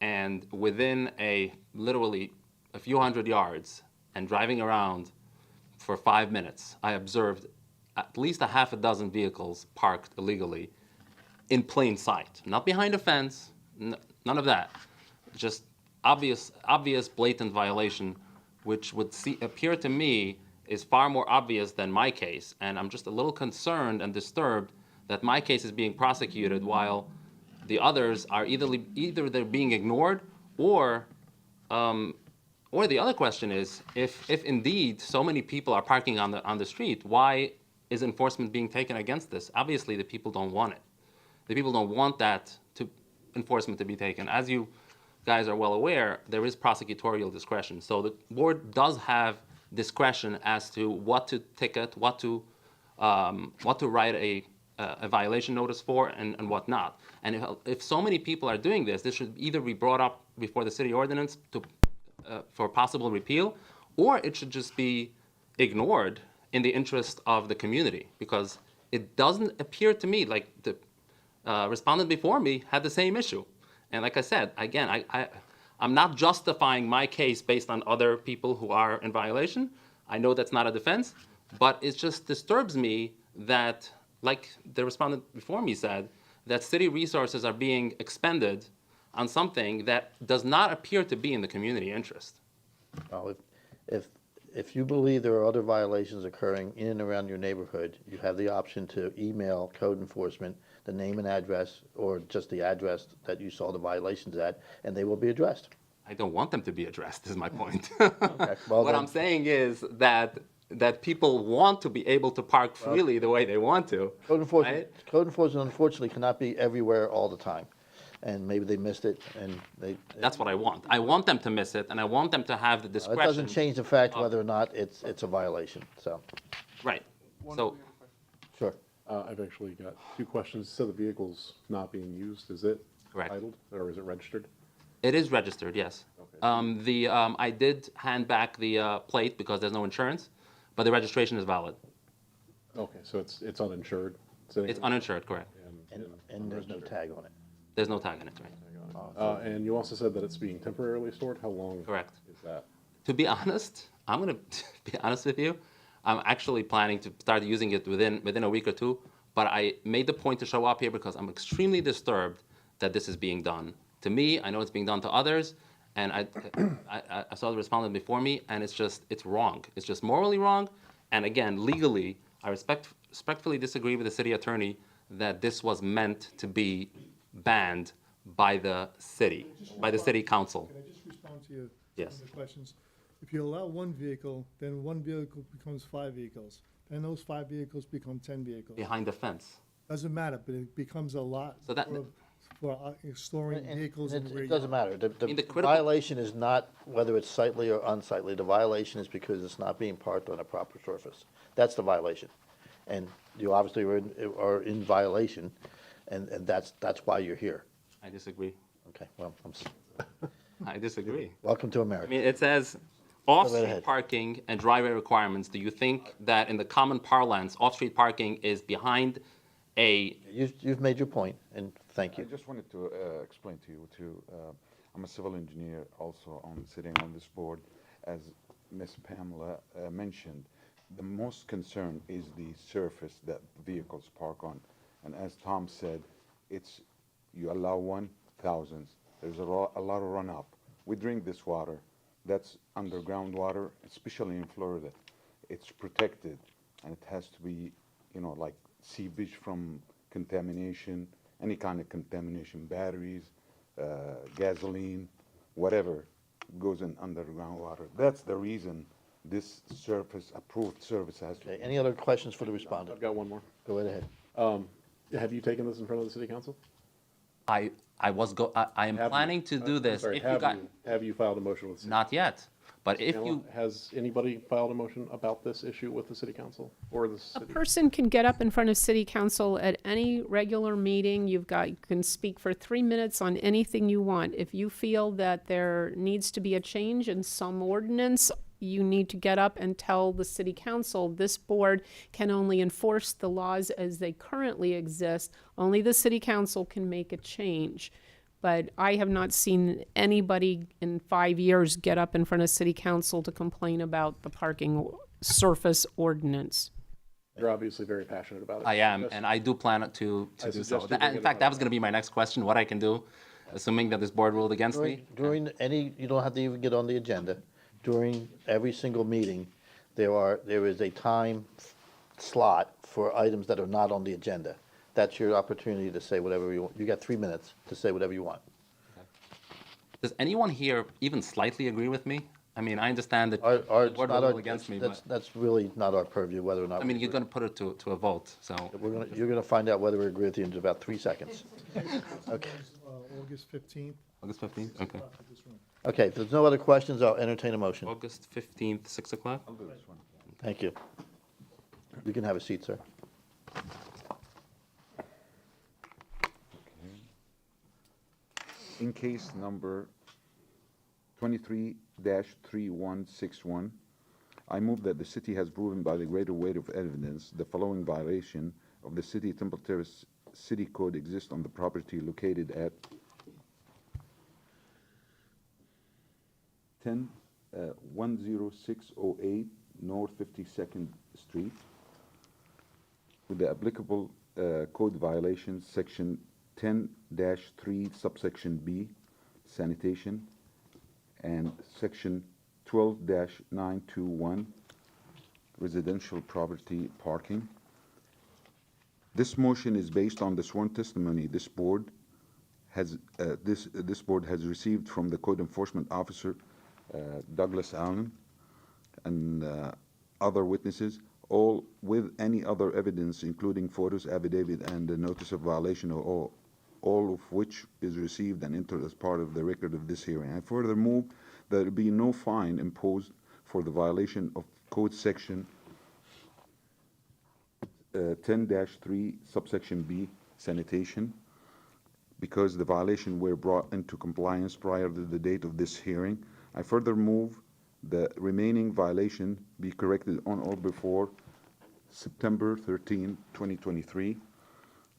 and within literally a few hundred yards, and driving around for 5 minutes, I observed at least a half a dozen vehicles parked illegally in plain sight. Not behind a fence, none of that. Just obvious, blatant violation, which would appear to me is far more obvious than my case. And I'm just a little concerned and disturbed that my case is being prosecuted while the others are either they're being ignored, or the other question is, if indeed so many people are parking on the street, why is enforcement being taken against this? Obviously, the people don't want it. The people don't want enforcement to be taken. As you guys are well aware, there is prosecutorial discretion. So the board does have discretion as to what to ticket, what to write a violation notice for, and what not. And if so many people are doing this should either be brought up before the city ordinance for possible repeal, or it should just be ignored in the interest of the community, because it doesn't appear to me like the respondent before me had the same issue. And like I said, again, I'm not justifying my case based on other people who are in violation. I know that's not a defense, but it just disturbs me that, like the respondent before me said, that city resources are being expended on something that does not appear to be in the community interest. Well, if you believe there are other violations occurring in and around your neighborhood, you have the option to email code enforcement the name and address, or just the address that you saw the violations at, and they will be addressed. I don't want them to be addressed, is my point. Okay, well what then- I'm saying is that people want to be able to park freely the way they want to. Code enforcement unfortunately cannot be everywhere all the time, and maybe they missed it, and That's what I want. I want them to miss it, and I want them to have the discretion. It doesn't change the fact whether or not it's a violation, so. Right. So, Sure. I've actually got two questions. So the vehicle's not being used, is it Correct. titled, or is it registered? It is registered, yes. I did hand back the plate because there's no insurance, but the registration is valid. Okay, so it's uninsured? sitting It's there? uninsured, correct. And there's no tag on it. There's no tag on it, right? And you also said that it's being temporarily stored. How long? Correct. Is that? To be honest, I'm gonna be honest with you. I'm actually planning to start using it within a week or two. But I made the point to show up here because I'm extremely disturbed that this is being done to me. I know it's being done to others, and I saw the respondent before me, and it's wrong. It's just morally wrong, and again, legally, I respectfully disagree with the city attorney that this was meant to be banned by the city council. Can I just respond to you? Yes. The questions. If you allow one vehicle, then one vehicle becomes 5 vehicles. Then those 5 vehicles become 10 vehicles. Behind the fence. Doesn't matter, but it becomes a lot So that- for storing vehicles. and where It you- doesn't matter. The mean, the critical- violation is not whether it's sightly or unsightly. The violation is because it's not being parked on a proper surface. That's the violation. And you obviously are in violation, and that's why you're here. I disagree. Okay, well, I disagree. welcome to I America. mean, it says Go right off-street ahead. parking and driveway requirements. Do you think that in the common parlance, off-street parking is behind a? You've made your point, and thank I you. just wanted to explain to you too. I'm a civil engineer, also sitting on this board. As Ms. Pamela mentioned, the most concern is the surface that vehicles park on, and as Tom said, you allow one, thousands. There's a lot of runoff. We drink this water. That's underground water, especially in Florida. It's protected, and it has to be, like seepage from contamination, any kind of contamination, batteries, gasoline, whatever goes in underground water. That's the reason this approved service has to. Okay, any other questions for the respondent? I've got one more. Go right ahead. Have you taken this in front of the city council? I am planning to do this. Sorry, If you got, have you filed a motion with the city? not yet, but if Pamela, you, has anybody filed a motion about this issue with the city council or the A city? person can get up in front of city council at any regular meeting. You can speak for 3 minutes on anything you want. If you feel that there needs to be a change in some ordinance, you need to get up and tell the city council, this board can only enforce the laws as they currently exist. Only the city council can make a change. But I have not seen anybody in 5 years get up in front of city council to complain about the parking surface ordinance. You're obviously very passionate about it. I am, Just- and I do plan to I do so. suggest you bring In it fact, up. that was going to be my next question, what I can do, assuming that this board ruled against me. You don't have to even get on the agenda. During every single meeting, there is a time slot for items that are not on the agenda. That's your opportunity to say whatever you want. You got 3 minutes to say whatever you want. Does anyone here even slightly agree with me? I mean, I understand that Our- the it's board not will our- rule against me, that's- but, That's really not our purview, whether or not. I mean, we you're agree. going to put it to a vote, so. You're gonna find out whether we agree with you in about 3 seconds. Okay. August 15th. August 15th, okay. at this room. Okay, if there's no other questions, I'll entertain a motion. August 15th, 6 o'clock? I'll do this one. Thank you. You can have a seat, sir. In case number 23-3161, I move that the city has proven by the greater weight of evidence the following violation of the City Temple Terrace City Code exists on the property located at 10608 North 52nd Street with the applicable code violations, section 10-3 subsection B, sanitation, and section 12-921, residential property parking. This motion is based on the sworn testimony this board has received from the code enforcement officer, Douglas Allen, and other witnesses, all with any other evidence, including photos, affidavit, and the notice of violation, all of which is received and entered as part of the record of this hearing. I further move that there be no fine imposed for the violation of code section 10-3 subsection B, sanitation, because the violation were brought into compliance prior to the date of this hearing. I further move the remaining violation be corrected on or before September 13, 2023.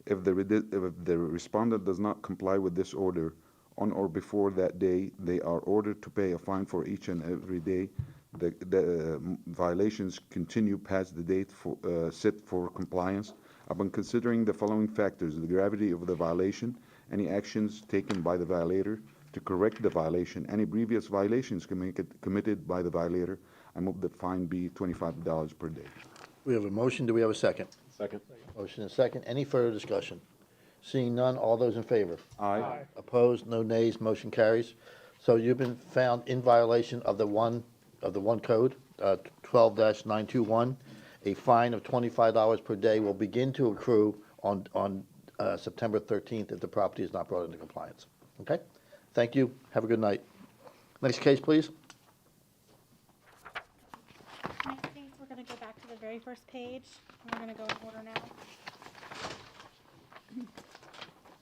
If the respondent does not comply with this order on or before that day, they are ordered to pay a fine for each and every day the violations continue past the date set for compliance. Upon considering the following factors: the gravity of the violation, any actions taken by the violator to correct the violation, any previous violations committed by the violator, I move the fine be $25 per day. We have a motion. Do we have a second? Second. Motion and second. Any further discussion? Seeing none, all those in favor? Aye. Opposed? No nays. Motion carries. So you've been found in violation of the one code, 12-921. A fine of $25 per day will begin to accrue on September 13th if the property is not brought into compliance. Okay? Thank you. Have a good night. Next case, please. Next case, we're going to go back to the very first page. We're going to go in order now.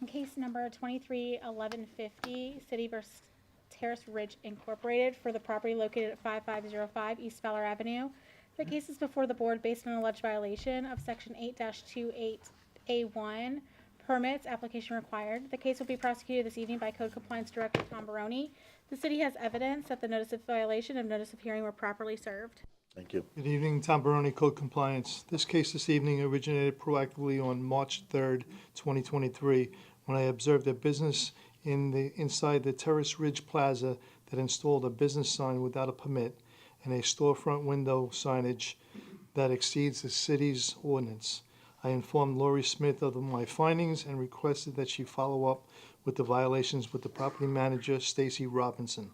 In case number 231150, City vs. Terrace Ridge Incorporated for the property located at 5505 East Fowler Avenue. The case is before the board based on an alleged violation of Section 8-28A1, permits, application required. The case will be prosecuted this evening by Code Compliance Director Tom Baroni. The city has evidence that the notice of violation and notice of hearing were properly served. Thank you. Good evening, Tom Baroni, Code Compliance. This case this evening originated proactively on March 3rd, 2023, when I observed a business inside the Terrace Ridge Plaza that installed a business sign without a permit and a storefront window signage that exceeds the city's ordinance. I informed Lori Smith of my findings and requested that she follow up with the violations with the property manager, Stacy Robinson.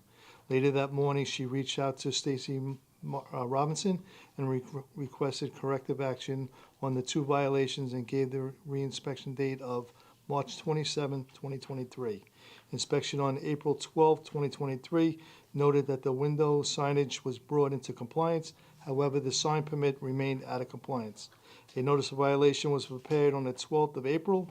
Later that morning, she reached out to Stacy Robinson and requested corrective action on the two violations and gave the reinspection date of March 27, 2023. Inspection on April 12, 2023 noted that the window signage was brought into compliance. However, the sign permit remained out of compliance. A notice of violation was prepared on the 12th of April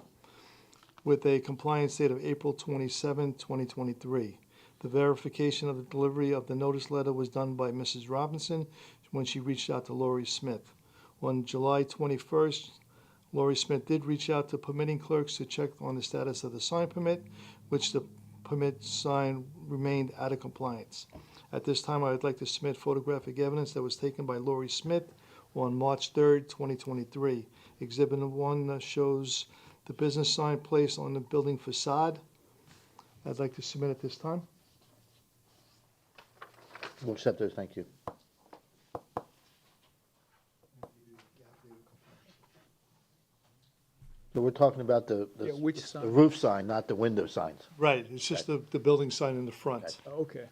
with a compliance date of April 27, 2023. The verification of the delivery of the notice letter was done by Mrs. Robinson when she reached out to Lori Smith. On July 21st, Lori Smith did reach out to permitting clerks to check on the status of the sign permit, which the permit sign remained out of compliance. At this time, I would like to submit photographic evidence that was taken by Lori Smith on March 3rd, 2023. Exhibit 1 shows the business sign placed on the building facade. I'd like to submit at this time. We'll accept those. Thank you. So we're talking about which the sign? roof sign, not the window signs. Right, it's just the building sign in the front. Okay.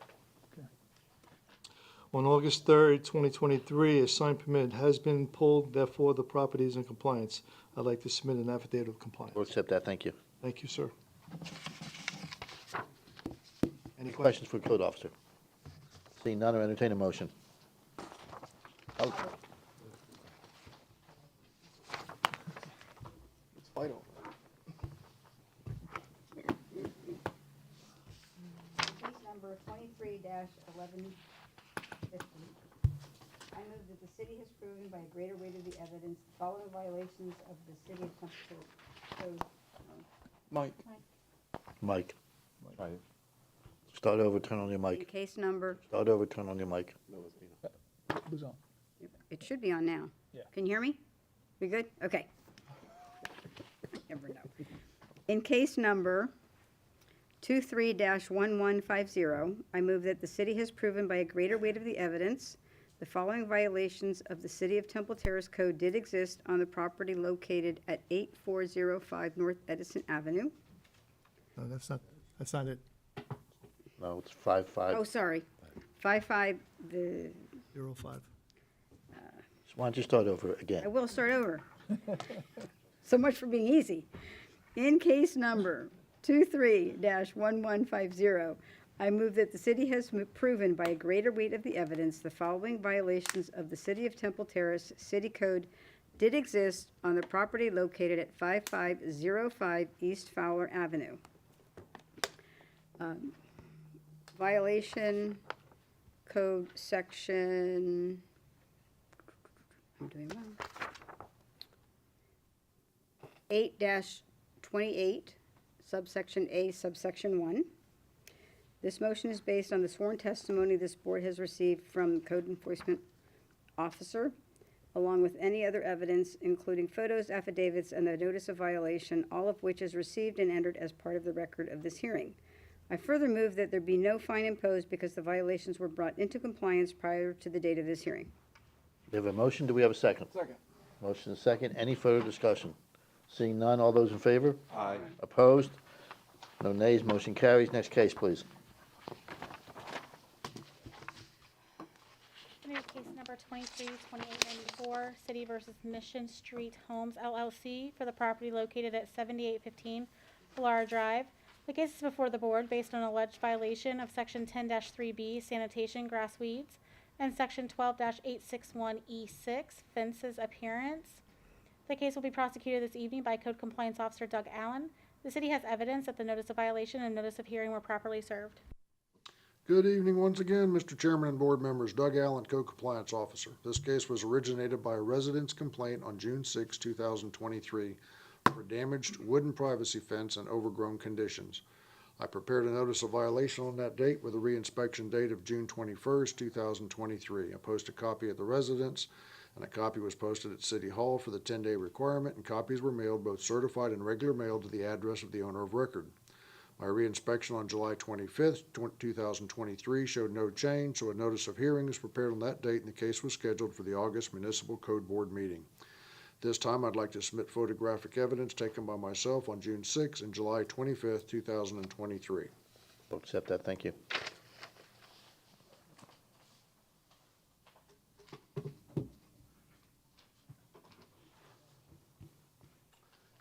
On August 3rd, 2023, a sign permit has been pulled, therefore the property is in compliance. I'd like to submit an affidavit of compliance. We'll accept that. Thank you. Thank you, sir. Any questions for Code Officer? Seeing none, I entertain a motion. It's final. Case number 23-1150. I move that the city has proven by a greater weight of the evidence the following violations of the city of Temple Code. Mike. Mike. Start over, turn on your In mic. case number, Start over, turn on your mic. Who's on? it should be on now. Yeah. Can you hear me? We good? Okay. I never know. In case number 23-1150, I move that the city has proven by a greater weight of the evidence the following violations of the City of Temple Terrace Code did exist on the property located at 8405 North Edison Avenue. No, that's not it. No, it's 5-5. Oh, sorry. 55, the, 05. Why don't you start over again? I will start over. So much for being easy. In case number 23-1150, I move that the city has proven by a greater weight of the evidence the following violations of the City of Temple Terrace City Code did exist on the property located at 5505 East Fowler Avenue. Violation code section, I'm doing well. 8-28, subsection A, subsection 1. This motion is based on the sworn testimony this board has received from the code enforcement officer, along with any other evidence, including photos, affidavits, and the notice of violation, all of which is received and entered as part of the record of this hearing. I further move that there be no fine imposed because the violations were brought into compliance prior to the date of this hearing. We have a motion, do we have a second? Second. Motion is second, any further discussion? Seeing none, all those in favor? Aye. Opposed? No nays, motion carries. Next case, please. Case number 232894, City versus Mission Street Homes LLC for the property located at 7815 Pilar Drive. The case is before the board based on alleged violation of Section 10-3B sanitation grass weeds and Section 12-861E6 fences appearance. The case will be prosecuted this evening by Code Compliance Officer Doug Allen. The city has evidence that the notice of violation and notice of hearing were properly served. Good evening once again, Mr. Chairman and board members. Doug Allen, Code Compliance Officer. This case was originated by a resident's complaint on June 6, 2023 for damaged wooden privacy fence and overgrown conditions. I prepared a notice of violation on that date with a reinspection date of June 21st, 2023. I posted a copy at the residence, and a copy was posted at City Hall for the 10-day requirement, and copies were mailed, both certified and regular mail, to the address of the owner of record. My reinspection on July 25th, 2023 showed no change, so a notice of hearing was prepared on that date, and the case was scheduled for the August Municipal Code Board meeting. This time, I'd like to submit photographic evidence taken by myself on June 6th and July 25th, 2023. We'll accept that, thank you.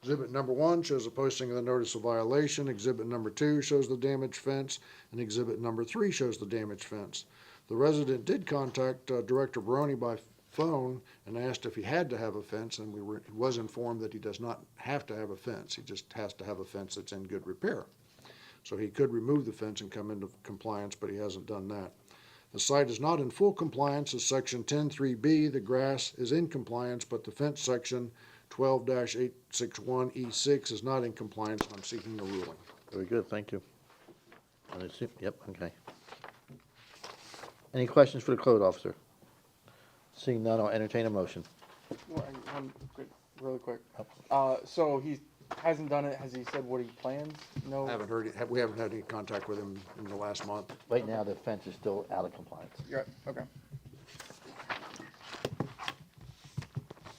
Exhibit number 1 shows the posting of the notice of violation. Exhibit number 2 shows the damaged fence, and exhibit number 3 shows the damaged fence. The resident did contact Director Baroni by phone and asked if he had to have a fence, and he was informed that he does not have to have a fence. He just has to have a fence that's in good repair. So he could remove the fence and come into compliance, but he hasn't done that. The site is not in full compliance as Section 10-3B. The grass is in compliance, but the fence section 12-861E6 is not in compliance, and I'm seeking a ruling. Very good, thank you. Yep, okay. Any questions for the code officer? Seeing none, I'll entertain a motion. Really quick. So he hasn't done it. Has he said what he plans? No. I haven't heard it. We haven't had any contact with him in the last month. Right now, the fence is still out of compliance. Yeah, okay.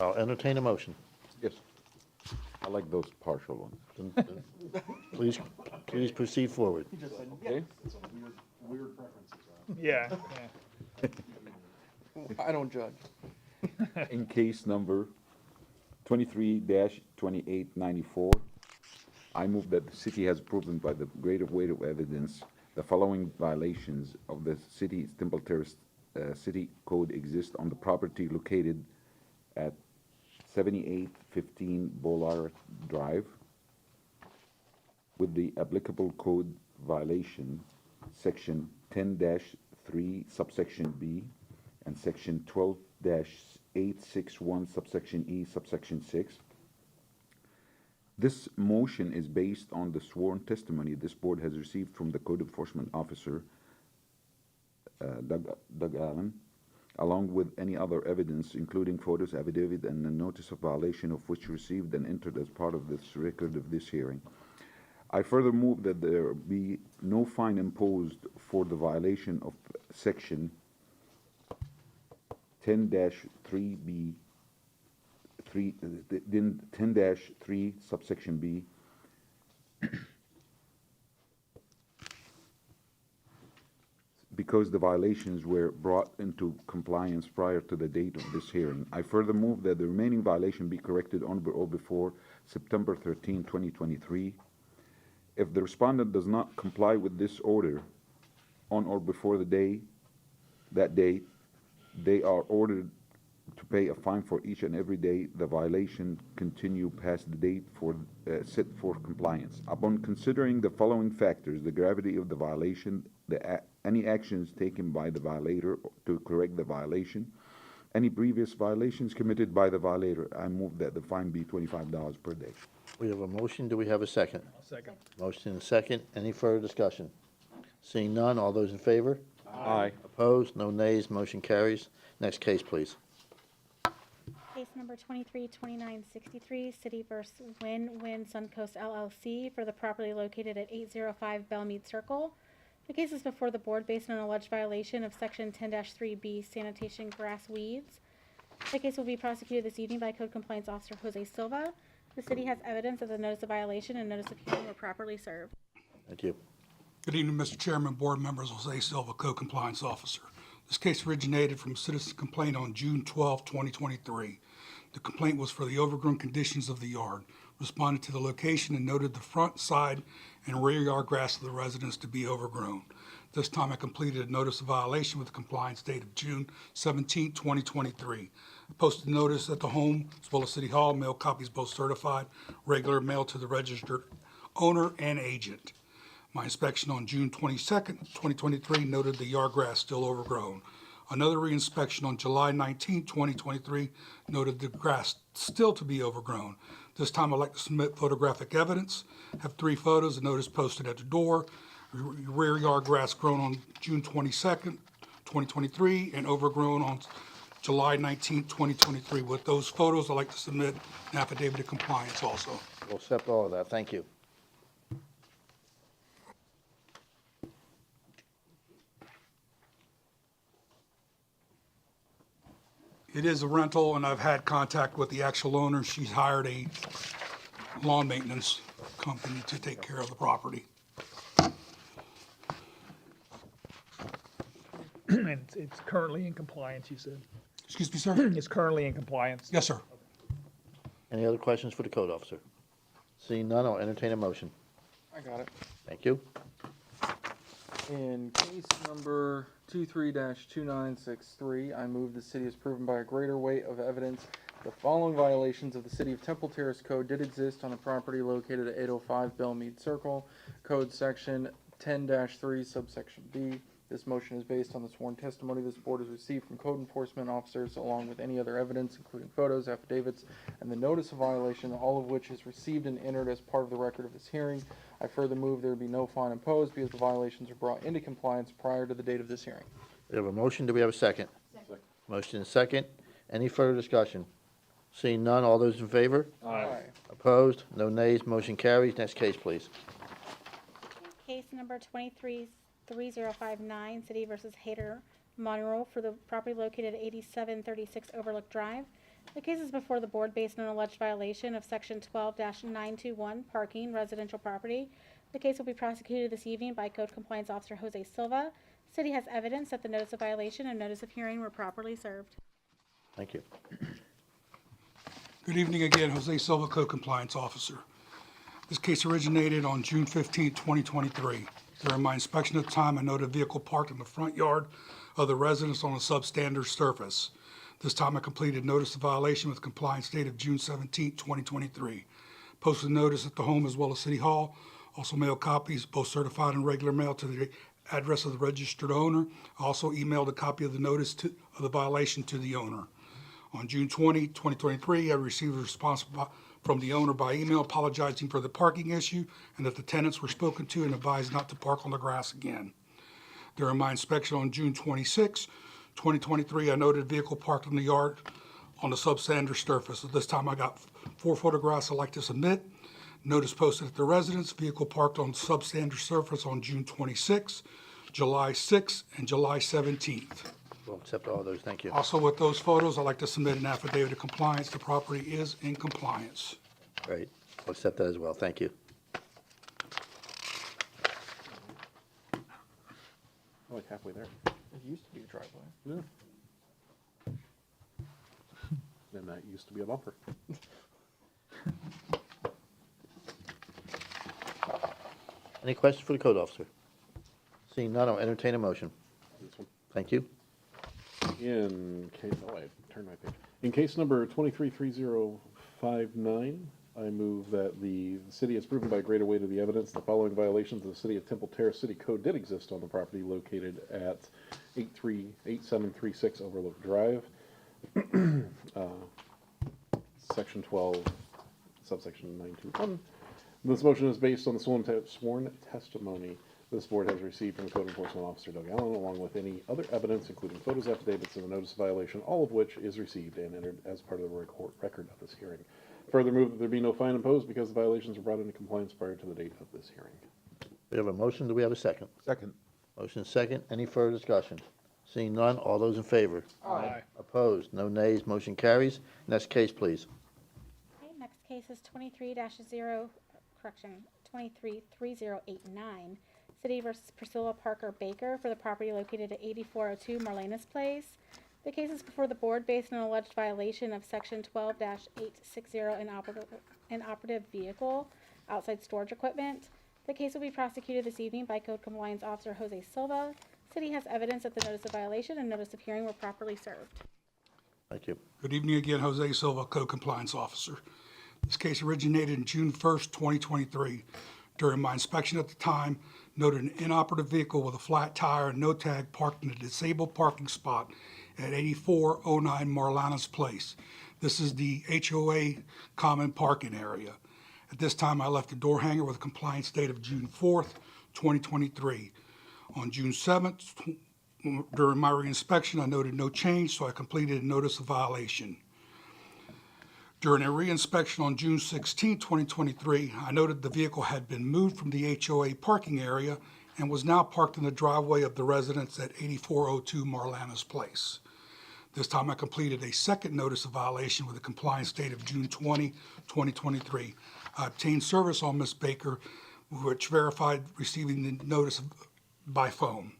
I'll entertain a motion. Yes. I like those partial ones. Please proceed forward. He just said, Okay. Weird preferences. Yeah. I don't judge. In case number 23-2894, I move that the city has proven by the greater weight of evidence the following violations of the city's Temple Terrace city code exist on the property located at 7815 Bollard Drive, with the applicable code violation, section 10-3 subsection B and section 12-861 subsection E subsection 6. This motion is based on the sworn testimony this board has received from the code enforcement officer, Doug Allen, along with any other evidence, including photos, affidavit, and a notice of violation of which received and entered as part of this record of this hearing. I further move that there be no fine imposed for the violation of section 10-3B, 10-3 subsection B, because the violations were brought into compliance prior to the date of this hearing. I further move that the remaining violation be corrected on or before September 13, 2023. If the respondent does not comply with this order on or before that date, they are ordered to pay a fine for each and every day the violation continue past the date set for compliance. Upon considering the following factors, the gravity of the violation, any actions taken by the violator to correct the violation, any previous violations committed by the violator, I move that the fine be $25 per day. We have a motion. Do we have a second? Second. Motion and second. Any further discussion? Seeing none, all those in favor? Aye. Opposed? No nays. Motion carries. Next case, please. Case number 232963, City vs. Win Suncoast LLC for the property located at 805 Belmead Circle. The case is before the board based on an alleged violation of Section 10-3B sanitation grass weeds. The case will be prosecuted this evening by Code Compliance Officer Jose Silva. The city has evidence that the notice of violation and notice of hearing were properly served. Thank you. Good evening, Mr. Chairman, board members, Jose Silva, Code Compliance Officer. This case originated from a citizen complaint on June 12, 2023. The complaint was for the overgrown conditions of the yard. Responded to the location and noted the front, side, and rear yard grass of the residence to be overgrown. This time I completed a notice of violation with a compliance date of June 17, 2023. I posted notice at the home as well as City Hall, mail copies both certified, regular mail to the registered owner and agent. My inspection on June 22nd, 2023 noted the yard grass still overgrown. Another reinspection on July 19, 2023 noted the grass still to be overgrown. This time I'd like to submit photographic evidence. Have 3 photos, a notice posted at the door, rear yard grass grown on June 22nd, 2023 and overgrown on July 19, 2023. With those photos, I'd like to submit an affidavit of compliance also. We'll accept all of that. Thank you. It is a rental, and I've had contact with the actual owner. She's hired a lawn maintenance company to take care of the property. And it's currently in compliance, you said? Excuse me, sir? It's currently in compliance? Yes, sir. Any other questions for the code officer? Seeing none, I'll entertain a motion. I got it. Thank you. In case number 23-2963, I move the city has proven by a greater weight of evidence the following violations of the City of Temple Terrace Code did exist on a property located at 805 Belmead Circle, Code Section 10-3, subsection B. This motion is based on the sworn testimony this board has received from code enforcement officers, along with any other evidence, including photos, affidavits, and the notice of violation, all of which is received and entered as part of the record of this hearing. I further move there be no fine imposed because the violations are brought into compliance prior to the date of this hearing. We have a motion. Do we have a second? Second. Motion and second. Any further discussion? Seeing none, all those in favor? Aye. Opposed? No nays. Motion carries. Next case, please. Case number 233059, City versus Hayter Monroe for the property located at 8736 Overlook Drive. The case is before the board based on an alleged violation of Section 12-921, parking, residential property. The case will be prosecuted this evening by Code Compliance Officer Jose Silva. City has evidence that the notice of violation and notice of hearing were properly served. Thank you. Good evening again, Jose Silva, Code Compliance Officer. This case originated on June 15, 2023. During my inspection at the time, I noted a vehicle parked in the front yard of the residence on a substandard surface. This time I completed notice of violation with compliance date of June 17, 2023. Posted notice at the home as well as City Hall. Also mailed copies, both certified and regular mail, to the address of the registered owner. I also emailed a copy of the notice of the violation to the owner. On June 20, 2023, I received a response from the owner by email apologizing for the parking issue and that the tenants were spoken to and advised not to park on the grass again. During my inspection on June 26, 2023, I noted a vehicle parked in the yard on the substandard surface. At this time, I got 4 photographs I'd like to submit. Notice posted at the residence, vehicle parked on substandard surface on June 26, July 6, and July 17th. We'll accept all those. Thank you. Also, with those photos, I'd like to submit an affidavit of compliance. The property is in compliance. Great. We'll accept that as well. Thank you. We're like halfway there. It used to be a driveway. Yeah. And that used to be a bumper. Any questions for the code officer? Seeing none, I'll entertain a motion. This one. Thank you. In case, oh, I turned my page. In case number 233059, I move that the city has proven by greater weight of the evidence the following violations of the City of Temple Terrace City Code did exist on the property located at 8736 Overlook Drive, Section 12, subsection 921. This motion is based on the sworn testimony this board has received from Code Enforcement Officer Doug Allen, along with any other evidence, including photos, affidavits, and the notice of violation, all of which is received and entered as part of the record of this hearing. Further move that there be no fine imposed because the violations were brought into compliance prior to the date of this hearing. We have a motion. Do we have a second? Second. Motion is second. Any further discussion? Seeing none, all those in favor? Aye. Opposed? No nays. Motion carries. Next case, please. Okay, next case is 23-3089, City versus Priscilla Parker Baker for the property located at 8402 Marlanus Place. The case is before the board based on an alleged violation of Section 12-860 inoperative vehicle outside storage equipment. The case will be prosecuted this evening by Code Compliance Officer Jose Silva. City has evidence that the notice of violation and notice of hearing were properly served. Thank you. Good evening again, Jose Silva, Code Compliance Officer. This case originated in June 1st, 2023. During my inspection at the time, noted an inoperative vehicle with a flat tire and no tag parked in a disabled parking spot at 8409 Marlanus Place. This is the HOA common parking area. At this time, I left the door hanger with a compliance date of June 4th, 2023. On June 7th, during my reinspection, I noted no change, so I completed a notice of violation. During a reinspection on June 16, 2023, I noted the vehicle had been moved from the HOA parking area and was now parked in the driveway of the residence at 8402 Marlanus Place. This time I completed a second notice of violation with a compliance date of June 20, 2023. I obtained service on Ms. Baker, which verified receiving the notice by phone.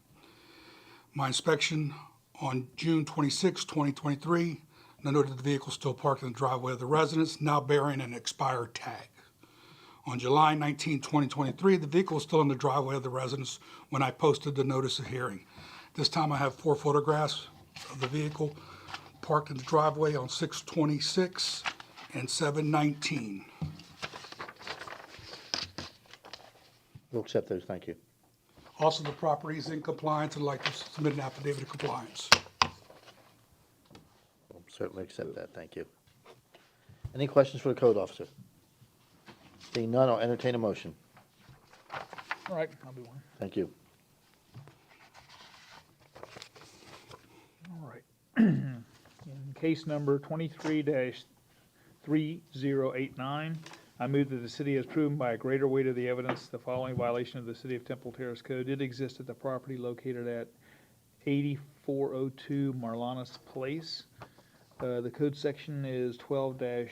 My inspection on June 26, 2023, I noted the vehicle still parked in the driveway of the residence, now bearing an expired tag. On July 19, 2023, the vehicle was still in the driveway of the residence when I posted the notice of hearing. This time I have 4 photographs of the vehicle parked in the driveway on 626 and 719. We'll accept those. Thank you. Also, the property is in compliance and I'd like to submit an affidavit of compliance. We'll certainly accept that. Thank you. Any questions for the code officer? Seeing none, I'll entertain a motion. All right, I'll do one. Thank you. All right. In case number 23-3089, I move that the city has proven by a greater weight of the evidence the following violation of the City of Temple Terrace Code did exist at the property located at 8402 Marlanus Place. The code section is 12-860,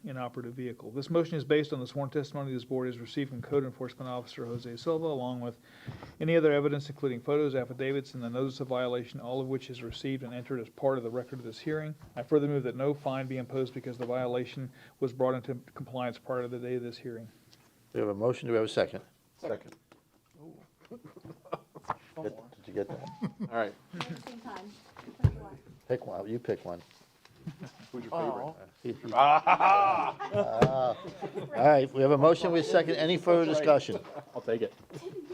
inoperative vehicle. This motion is based on the sworn testimony this board has received from Code Enforcement Officer Jose Silva, along with any other evidence, including photos, affidavits, and the notice of violation, all of which is received and entered as part of the record of this hearing. I further move that no fine be imposed because the violation was brought into compliance prior to the day of this hearing. We have a motion. Do we have a second? Second. Did you get that? All right. Pick one. You pick one. Who's your favorite? All right, we have a motion, we have a second. Any further discussion? I'll take it.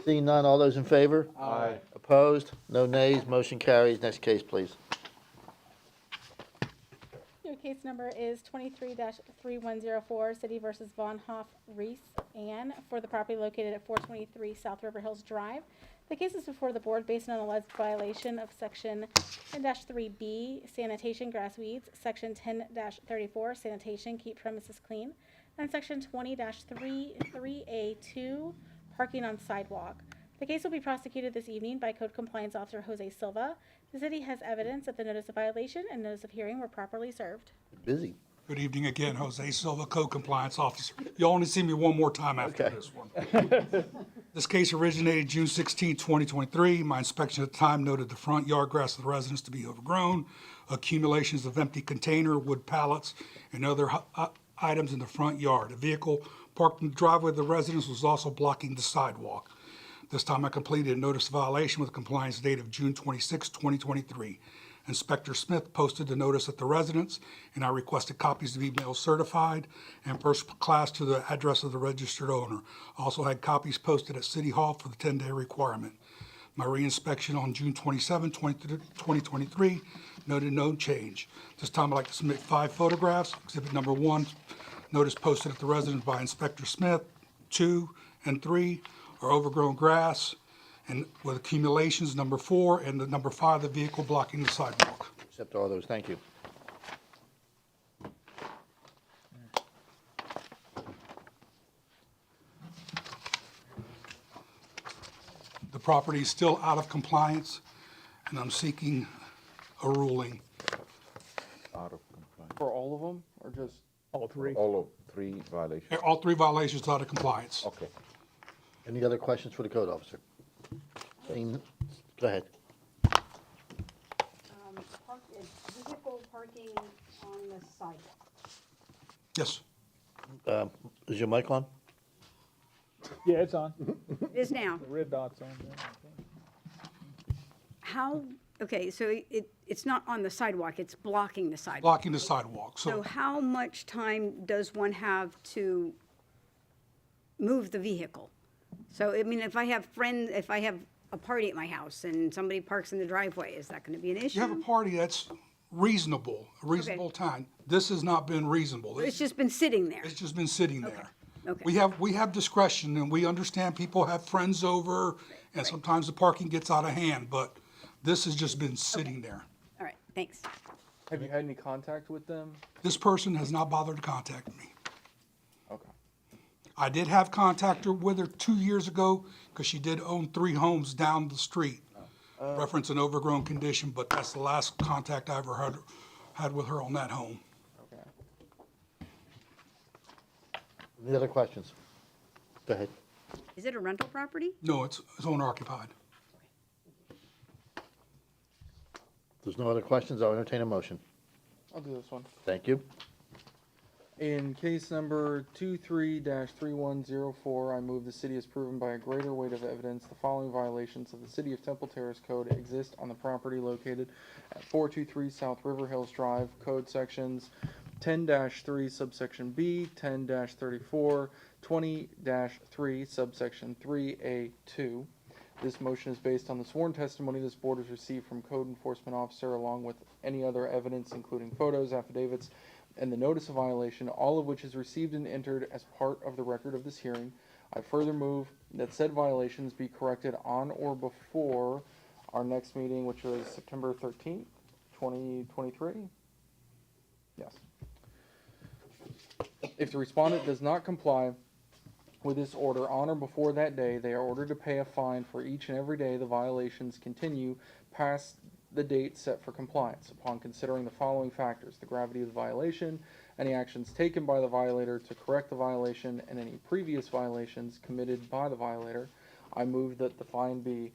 Seeing none, all those in favor? Aye. Opposed? No nays, motion carries. Next case, please. Your case number is 23-3104, City versus Von Hoff Reese Ann for the property located at 423 South River Hills Drive. The case is before the board based on alleged violation of Section 10-3B, sanitation, grass weeds, Section 10-34, sanitation, keep premises clean, and Section 20-3A2, parking on sidewalk. The case will be prosecuted this evening by Code Compliance Officer Jose Silva. The city has evidence that the notice of violation and notice of hearing were properly served. Busy. Good evening again, Jose Silva, Code Compliance Officer. You'll only see me one more time after this one. This case originated June 16, 2023. My inspection at the time noted the front yard grass of the residence to be overgrown, accumulations of empty container, wood pallets, and other items in the front yard. A vehicle parked in the driveway of the residence was also blocking the sidewalk. This time I completed a notice of violation with a compliance date of June 26, 2023. Inspector Smith posted the notice at the residence, and I requested copies to be mail certified and first class to the address of the registered owner. Also had copies posted at City Hall for the 10-day requirement. My reinspection on June 27, 2023 noted no change. This time I'd like to submit 5 photographs. Exhibit number 1, notice posted at the residence by Inspector Smith. 2 and 3 are overgrown grass and with accumulations. Number 4 and the number 5, the vehicle blocking the sidewalk. Accept all those, thank you. The property is still out of compliance, and I'm seeking a ruling. Out of compliance. For all of them, or just? All 3. All of 3 violations. All 3 violations out of compliance. Okay. Any other questions for the code officer? Go ahead. Vehicle parking on the sidewalk. Yes. Is your mic on? Yeah, it's on. It is now. The red dot's on there. Okay, so it's not on the sidewalk, it's blocking the sidewalk. Blocking the sidewalk. So how much time does one have to move the vehicle? So, I mean, if I have a party at my house and somebody parks in the driveway, is that gonna be an issue? You have a party that's reasonable, a reasonable time. This has not been reasonable. It's just been sitting there? It's just been sitting there. Okay. We have discretion, and we understand people have friends over, and sometimes the parking gets out of hand, but this has just been sitting there. All right, thanks. Have you had any contact with them? This person has not bothered to contact me. Okay. I did have contact with her 2 years ago, because she did own 3 homes down the street. Reference an overgrown condition, but that's the last contact I ever had with her on that home. Okay. Any other questions? Go ahead. Is it a rental property? No, it's owner occupied. If there's no other questions, I'll entertain a motion. I'll do this one. Thank you. In case number 23-3104, I move the city is proven by a greater weight of evidence the following violations of the City of Temple Terrace Code exist on the property located at 423 South River Hills Drive, Code Sections 10-3 subsection B, 10-34, 20-3 subsection 3A2. This motion is based on the sworn testimony this board has received from Code Enforcement Officer along with any other evidence including photos, affidavits, and the notice of violation, all of which is received and entered as part of the record of this hearing. I further move that said violations be corrected on or before our next meeting, which was September 13th, 2023. Yes. If the respondent does not comply with this order on or before that day, they are ordered to pay a fine for each and every day the violations continue past the date set for compliance. Upon considering the following factors: the gravity of the violation, any actions taken by the violator to correct the violation, and any previous violations committed by the violator, I move that the fine be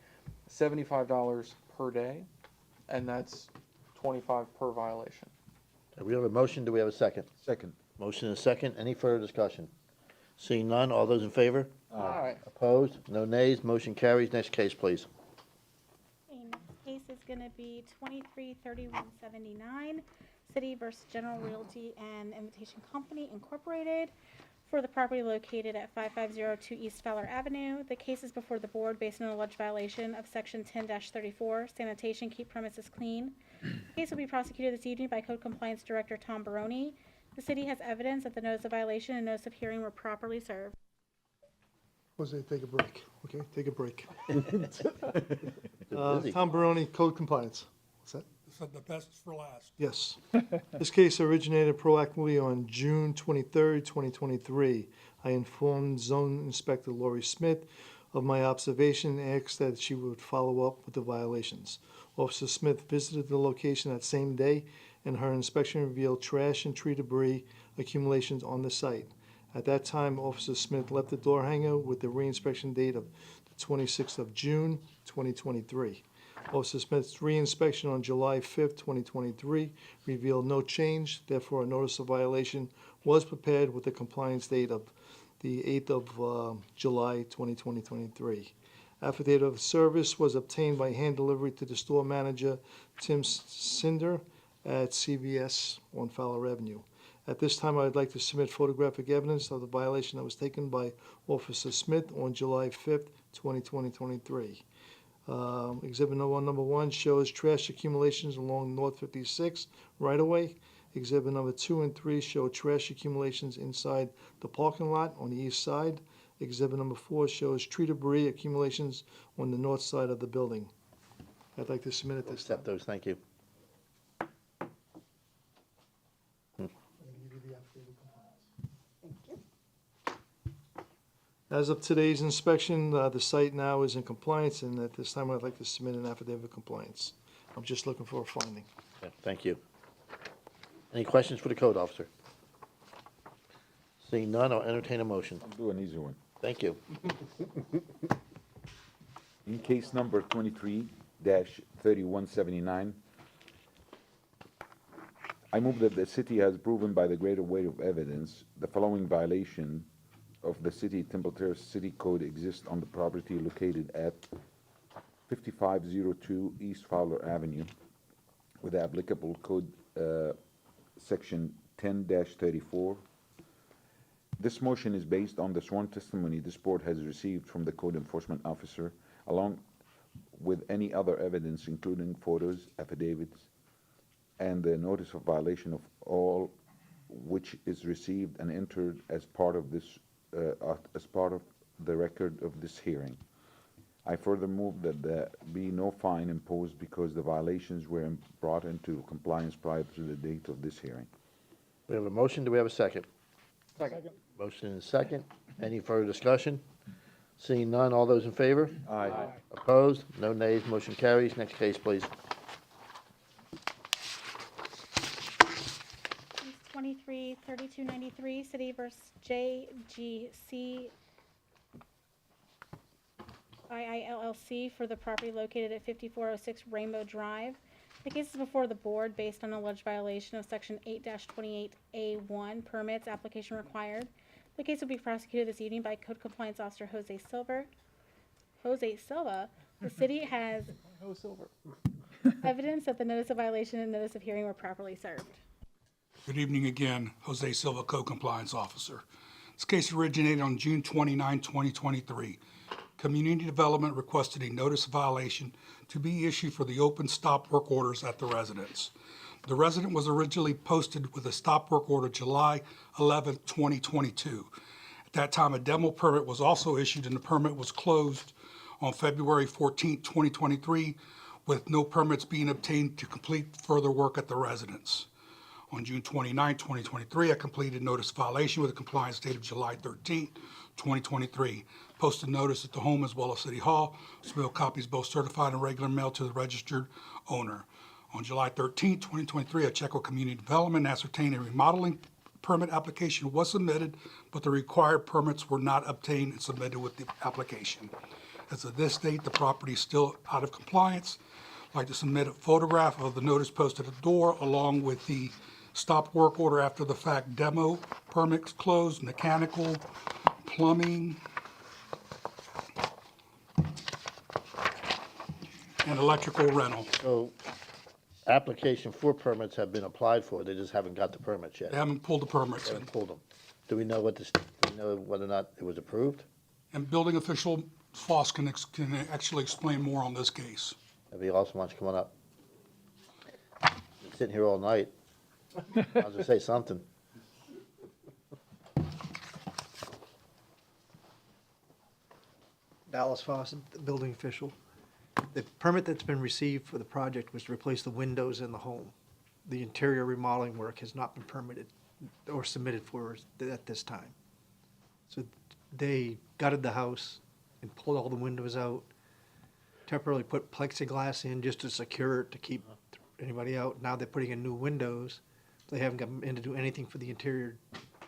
$75 per day, and that's $25 per violation. We have a motion, do we have a second? Second. Motion and a second, any further discussion? Seeing none, all those in favor? Aye. Opposed? No nays, motion carries. Next case, please. Okay, next case is gonna be 23-3179, City versus General Realty and Invitation Company Incorporated for the property located at 5502 East Fowler Avenue. The case is before the board based on an alleged violation of section 10-34, sanitation, keep premises clean. The case will be prosecuted this evening by Code Compliance Director Tom Baroni. The city has evidence that the notice of violation and notice of hearing were properly served. Jose, take a break, okay? Take a break. Busy. Tom Baroni, Code Compliance. What's that? Said the best for last. Yes. This case originated proactively on June 23rd, 2023. I informed Zone Inspector Lori Smith of my observation and asked that she would follow up with the violations. Officer Smith visited the location that same day, and her inspection revealed trash and tree debris accumulations on the site. At that time, Officer Smith left the door hanger with the reinspection date of the 26th of June, 2023. Officer Smith's reinspection on July 5th, 2023 revealed no change. Therefore, a notice of violation was prepared with the compliance date of the 8th of July, 2023. Affidavit of service was obtained by hand delivery to the store manager, Tim Cinder, at CVS on Fowler Avenue. At this time, I'd like to submit photographic evidence of the violation that was taken by Officer Smith on July 5th, 2023. Exhibit number one shows trash accumulations along North 56 right-of-way. Exhibit number 2 and 3 show trash accumulations inside the parking lot on the east side. Exhibit number 4 shows tree debris accumulations on the north side of the building. I'd like to submit it this time. Accept those, thank you. As of today's inspection, the site now is in compliance, and at this time, I'd like to submit an affidavit of compliance. I'm just looking for a finding. Yeah, thank you. Any questions for the code officer? Seeing none, I'll entertain a motion. I'll do an easy one. Thank you. In case number 23-3179, I move that the city has proven by the greater weight of evidence the following violation of the city Temple Terrace City Code exists on the property located at 5502 East Fowler Avenue with the applicable code section 10-34. This motion is based on the sworn testimony this board has received from the code enforcement officer, along with any other evidence, including photos, affidavits, and the notice of violation of all which is received and entered as part of this, as part of the record of this hearing. I further move that there be no fine imposed because the violations were brought into compliance prior to the date of this hearing. We have a motion, do we have a second? Second. Motion and second. Any further discussion? Seeing none, all those in favor? Aye. Opposed? No nays, motion carries. Next case, please. Case 233293, City versus JGC IILLC for the property located at 5406 Rainbow Drive. The case is before the board based on alleged violation of Section 8-28A1, permits application required. The case will be prosecuted this evening by Code Compliance Officer Jose Silva. The city has evidence that the notice of violation and notice of hearing were properly served. Good evening again, Jose Silva, Code Compliance Officer. This case originated on June 29, 2023. Community Development requested a notice of violation to be issued for the open stop work orders at the residence. The resident was originally posted with a stop work order July 11, 2022. At that time, a demo permit was also issued and the permit was closed on February 14, 2023, with no permits being obtained to complete further work at the residence. On June 29, 2023, I completed notice of violation with a compliance date of July 13, 2023. Posted notice at the home as well as City Hall. Submitted copies both certified and regular mail to the registered owner. On July 13, 2023, I checked with Community Development and ascertained a remodeling permit application was submitted, but the required permits were not obtained and submitted with the application. As of this date, the property is still out of compliance. I'd like to submit a photograph of the notice posted at the door along with the stop work order after the fact demo, permits closed, mechanical, plumbing, and electrical rental. So, application for permits have been applied for, they just haven't got the permits yet. They haven't pulled the permits They in. haven't pulled them. Do we know do we know whether or not it was approved? And building official Foss can actually explain more on this case. That'd be awesome, why don't you come on up? Been sitting here all night. I'll just say something. Dallas Foss, the building official. The permit that's been received for the project was to replace the windows in the home. The interior remodeling work has not been permitted or submitted for at this time. So they gutted the house and pulled all the windows out, temporarily put plexiglass in just to secure it, to keep anybody out. Now they're putting in new windows. They haven't gotten in to do anything for the interior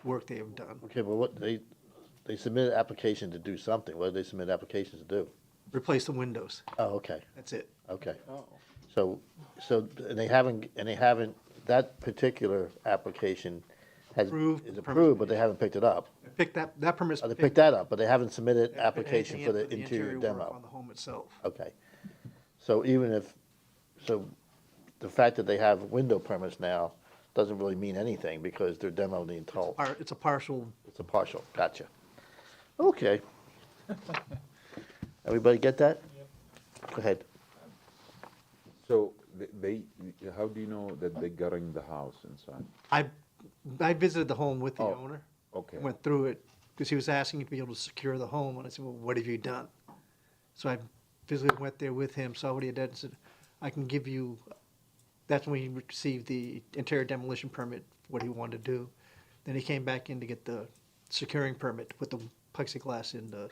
work they have done. Okay, but what, they submitted application to do something, what did they submit applications to do? Replace the windows. Oh, okay, That's it. okay. So, and they haven't, that particular application Approved, is the permit's approved, but been they haven't picked it up. Pick that permit's. Oh, they picked that up, but they haven't submitted Haven't put application anything for in the interior work demo. On the home itself. Okay. So even if, so the fact that they have window permits now doesn't really mean anything because they're demoing in total. It's a partial. It's a partial, gotcha. Okay. Everybody get that? Go ahead. So they, how do you know that they're gutting the house inside? I visited the home with the Oh, owner. okay. Went through it because he was asking to be able to secure the home, and I said, "Well, what have you done?" So I physically went there with him, saw what he had done, and said, "I can give you." That's when he received the interior demolition permit, what he wanted to do. Then he came back in to get the securing permit to put the plexiglass in to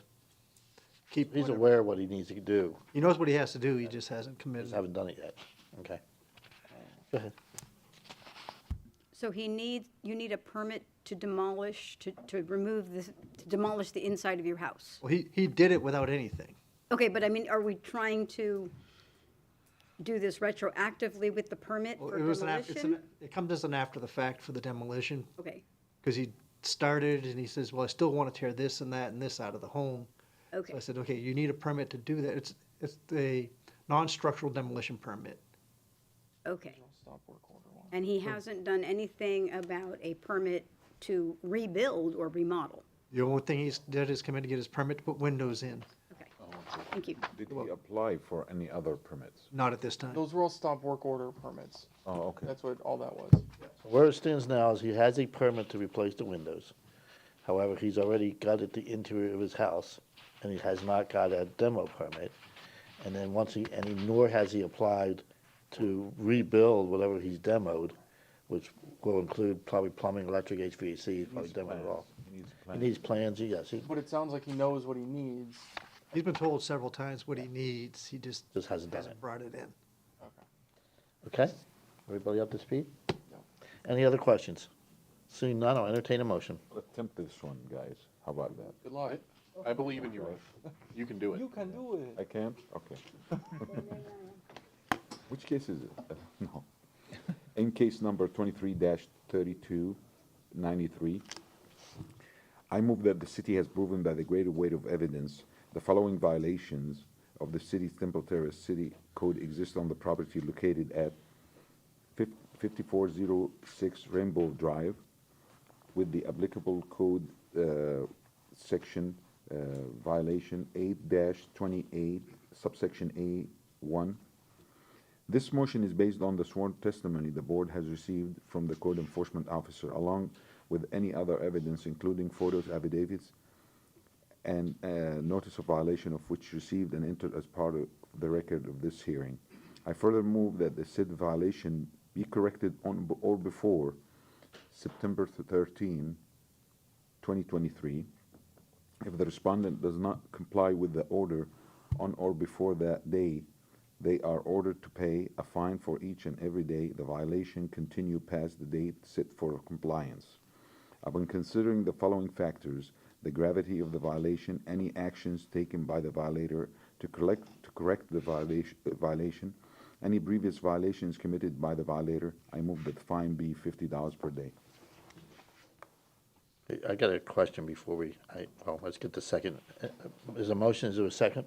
keep. He's whatever. aware of what he needs to do, He knows what he has to do. He just hasn't committed. just haven't done it yet. Okay. Go ahead. So you need a permit to demolish, to remove this, to demolish the inside of your house? Well, he did it without anything. Okay, but I mean, are we trying to do this retroactively with the permit Well, for it was demolition? it comes as an after the fact for the demolition. Okay, Because he started and he says, well, I still want to tear this and that and this out of the home. okay. So I said, okay, you need a permit to do that. It's a non-structural demolition permit. Okay. Stop work order one. And he hasn't done anything about a permit to rebuild or remodel? The only thing he's did is come in to get his permit to put windows in. Okay, thank you. Did he apply for any other permits? Not at this time. Those were all stop work order permits. Oh, okay. That's what all that was. Where it stands now is he has a permit to replace the windows. However, he's already gutted the interior of his house, and he has not got a demo permit. And then nor has he applied to rebuild whatever he's demoed, which will include probably plumbing, electric, HVAC, probably demo it all. He needs plans, yes, he But it sounds like he knows what he needs. He's been told several times what he needs. He just hasn't done it. brought it in. Okay? Everybody up to speed? Any other questions? Seeing none, I'll entertain a motion. Attempt this one, guys. How about that? Good luck. I believe in you, Ruth. You can do it. You can do it. I can? Okay. Which case is it? No. In case number 23-3293, I move that the city has proven by the greater weight of evidence the following violations of the city's Temple Terrace City Code exist on the property located at 5406 Rainbow Drive with the applicable code section violation 8-28 subsection A1. This motion is based on the sworn testimony the board has received from the code enforcement officer, along with any other evidence, including photos, affidavits, and notice of violation of which received and entered as part of the record of this hearing. I further move that the said violation be corrected on or before September 13, 2023. If the respondent does not comply with the order on or before that day, they are ordered to pay a fine for each and every day the violation continue past the date set for compliance. Upon considering the following factors, the gravity of the violation, any actions taken by the violator to correct the violation, any previous violations committed by the violator, I move that the fine be $50 per day. I got a question before let's get the second. Is a motion, is there a second?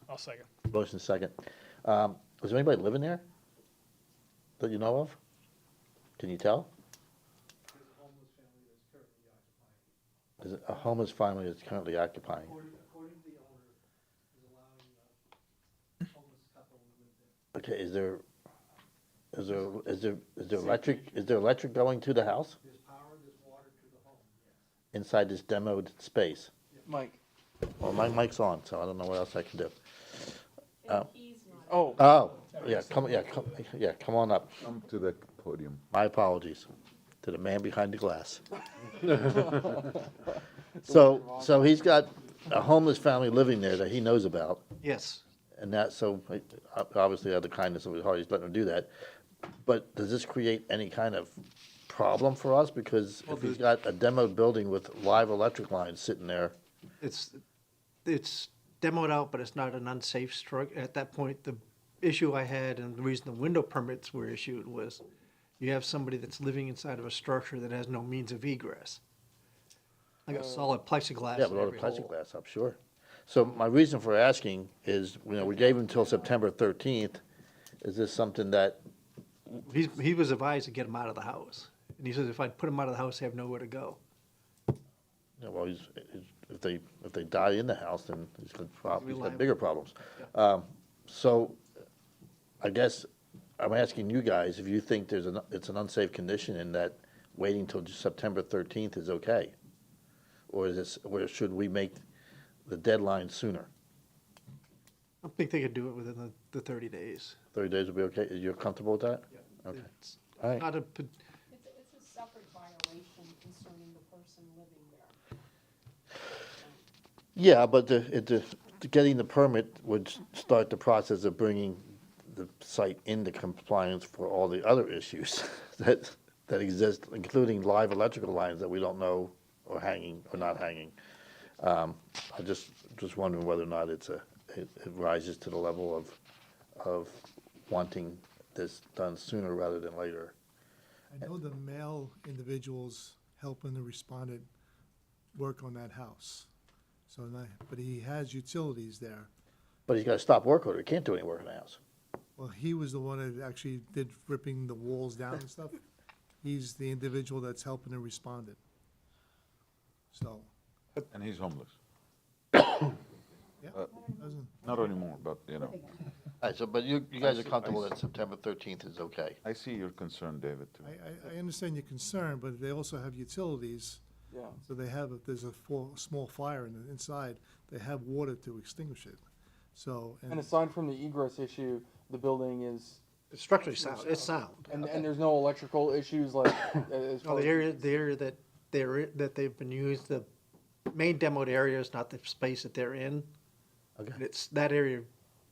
I'll second. Motion second. Is there anybody living there that you know of? Can you tell? Is it a homeless family that's currently occupying? Okay, is there electric going to the house? There's power, there's water to the home, yes. Inside this demoed space? Mike. Well, my mic's on, so I don't know what else I can do. Oh. Oh, come on up. Come to the podium. My apologies to the man behind the glass. So he's got a homeless family living there that he knows about. Yes. And obviously out of the kindness of his heart, he's letting him do that. But does this create any kind of problem for us? Because if he's got a demoed building with live electric lines sitting there. It's demoed out, but it's not an unsafe structure. At that point, the issue I had and the reason the window permits were issued was You have somebody that's living inside of a structure that has no means of egress. Like a solid plexiglass Yeah, in with all the every hole. plexiglass, I'm sure. So my reason for asking is, we gave him until September 13th. Is this something that, He was advised to get him out of the house. And he says, if I put him out of the house, they have nowhere to go. well, if they die in the house, then he's got liable. bigger problems. So I guess I'm asking you guys if you think it's an unsafe condition and that waiting till September 13th is okay? Or should we make the deadline sooner? I think they could do it within the 30 days. 30 days will be okay? You're comfortable with that? Okay. It's All right. not a, It's a separate violation concerning the person living there. Yeah, but getting the permit would start the process of bringing the site into compliance for all the other issues that exist, including live electrical lines that we don't know are hanging or not hanging. I just wondering whether or not it rises to the level of wanting this done sooner rather than later. I know the male individuals helping the respondent work on that house. So, but he has utilities there. But he's got a stop work order. He can't do any work in the house. Well, he was the one that actually did ripping the walls down and stuff. He's the individual that's helping the respondent. So, And he's homeless. yeah, doesn't. Not anymore, but, All right, so, but you guys are comfortable that September 13th is okay? I see your concern, David, too. I understand your concern, but they also have utilities. Yeah. So if there's a small fire inside, they have water to extinguish it. So, And aside from the egress issue, the building is. it's structurally sound, it's sound. And there's no electrical issues like as No, far the area that they've been used, the main demoed area is not the space that they're in. Okay. And it's, that area,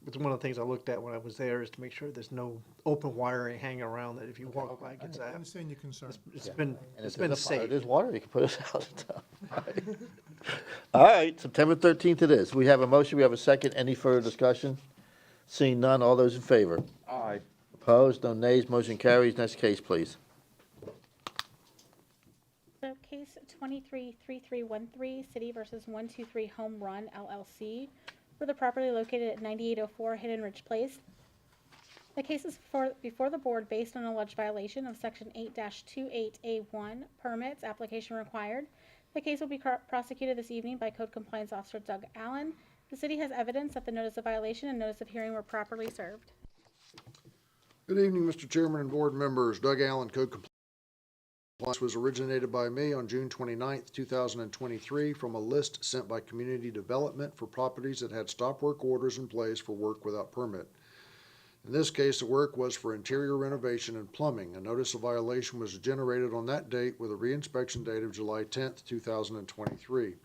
it's one of the things I looked at when I was there, is to make sure there's no open wiring hanging around that if you walk by, it gets I out. understand your concern. It's been, And it's if been there's a fire, safe. there's water, you can put it out of town. All right, September 13th it is. We have a motion, we have a second. Any further discussion? Seeing none, all those in favor? Aye. Opposed, no nays, motion carries. Next case, please. So case 233313, City versus 123 Home Run LLC, for the property located at 9804 Hidden Ridge Place. The case is before the board based on alleged violation of Section 8-28A1, permits, application required. The case will be prosecuted this evening by Code Compliance Officer Doug Allen. The city has evidence that the notice of violation and notice of hearing were properly served. Good evening, Mr. Chairman and board members. Doug Allen, Code Compliance, was originated by me on June 29th, 2023 from a list sent by Community Development for properties that had stop work orders in place for work without permit. In this case, the work was for interior renovation and plumbing. A notice of violation was generated on that date with a reinspection date of July 10th, 2023.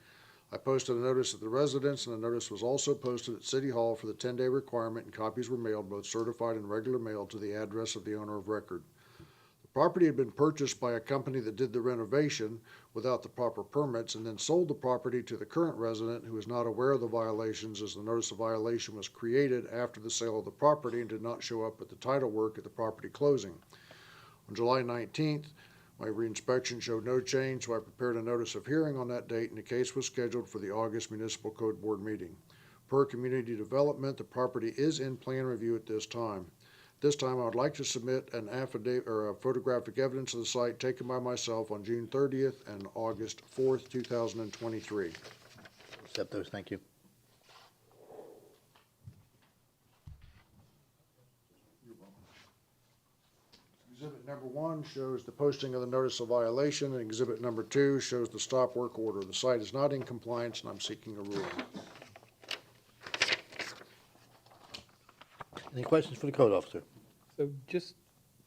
I posted a notice at the residence, and the notice was also posted at City Hall for the 10-day requirement, and copies were mailed, both certified and regular mail, to the address of the owner of record. The property had been purchased by a company that did the renovation without the proper permits, and then sold the property to the current resident, who is not aware of the violations, as the notice of violation was created after the sale of the property and did not show up at the title work at the property closing. On July 19th, my reinspection showed no change, so I prepared a notice of hearing on that date, and the case was scheduled for the August Municipal Code Board meeting. Per Community Development, the property is in plan review at this time. This time, I would like to submit an affidavit or a photographic evidence of the site taken by myself on June 30th and August 4th, 2023. Accept those, thank you. Exhibit number 1 shows the posting of the notice of violation, and exhibit number 2 shows the stop work order. The site is not in compliance, and I'm seeking a ruling. Any questions for the code officer? So just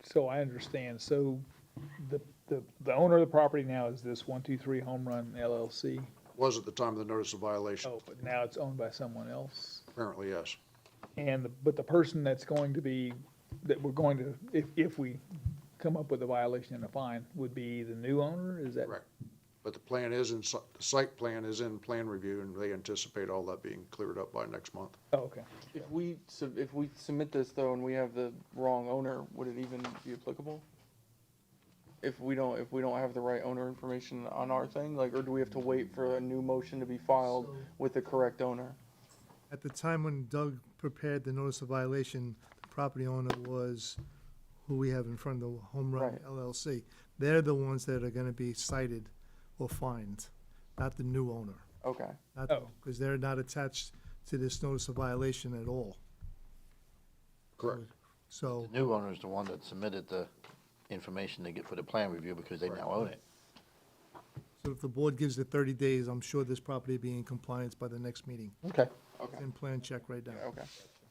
so I understand, so the owner of the property now is this 123 Home Run LLC? Was at the time of the notice of violation. Oh, but now it's owned by someone else? Apparently, yes. But the person that we're going to, if we come up with a violation and a fine, would be the new owner, is that? Correct. But the plan is the site plan is in plan review, and they anticipate all that being cleared up by next month. Oh, okay. If we submit this though and we have the wrong owner, would it even be applicable? if we don't have the right owner information on our thing, like, or do we have to wait for a new motion to be filed with the correct owner? At the time when Doug prepared the notice of violation, the property owner was who we have in front of the Home Run Right. LLC. They're the ones that are gonna be cited or fined, not the new owner. Okay. Because they're not attached to this notice of violation at all. Correct. So, The new owner is the one that submitted the information to get for the plan review because they now own it. so if the board gives it 30 days, I'm sure this property will be in compliance by the next meeting. Okay, Okay. In plan check right now. Okay.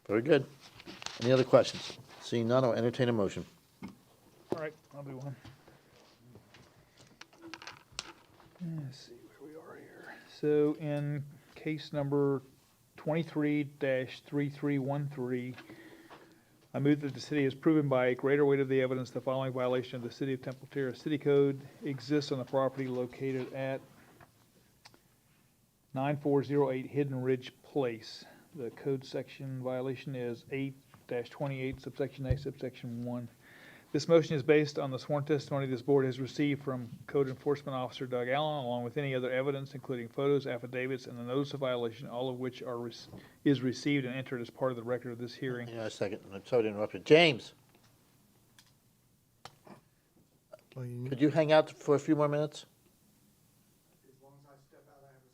very good. Any other questions? Seeing none, I'll entertain a motion. All right, I'll do one. Let's see where we are here. So in case number 23-3313, I move that the city has proven by a greater weight of the evidence the following violation of the City of Temple Terrace City Code exists on the property located at 9408 Hidden Ridge Place. The code section violation is 8-28 subsection A subsection 1. This motion is based on the sworn testimony this board has received from Code Enforcement Officer Doug Allen, along with any other evidence, including photos, affidavits, and the notice of violation, all of which is received and entered as part of the record of this hearing. Hang on a second, I'm sorry to interrupt you. James, Well, you- could you hang out for a few more minutes? As long as I step out, I have a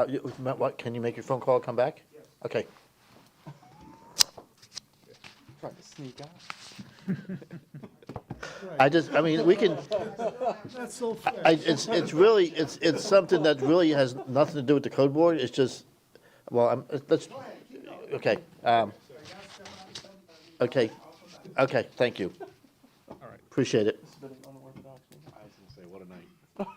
7:30 phone call. What, can you make your phone call, come back? Yes. Okay. Trying to sneak out. I mean, we can, That's so fair. it's really, it's something that really has nothing to do with the code board, it's just, well, let's, okay, okay, thank you. All right. Appreciate it. I was gonna say, what a night.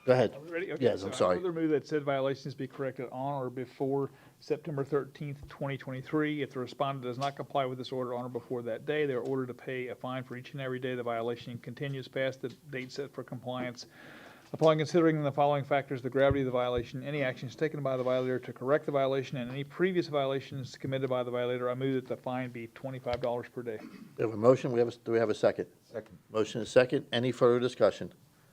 Go ahead. Are we ready? Okay, Yes, so I'm I sorry. further move that said violations be corrected on or before September 13th, 2023. If the respondent does not comply with this order on or before that day, they are ordered to pay a fine for each and every day the violation continues past the date set for compliance. Upon considering the following factors, the gravity of the violation, any actions taken by the violator to correct the violation, and any previous violations committed by the violator, I move that the fine be $25 per day. We have a motion, do we have a second? Second. Motion is second, any further discussion?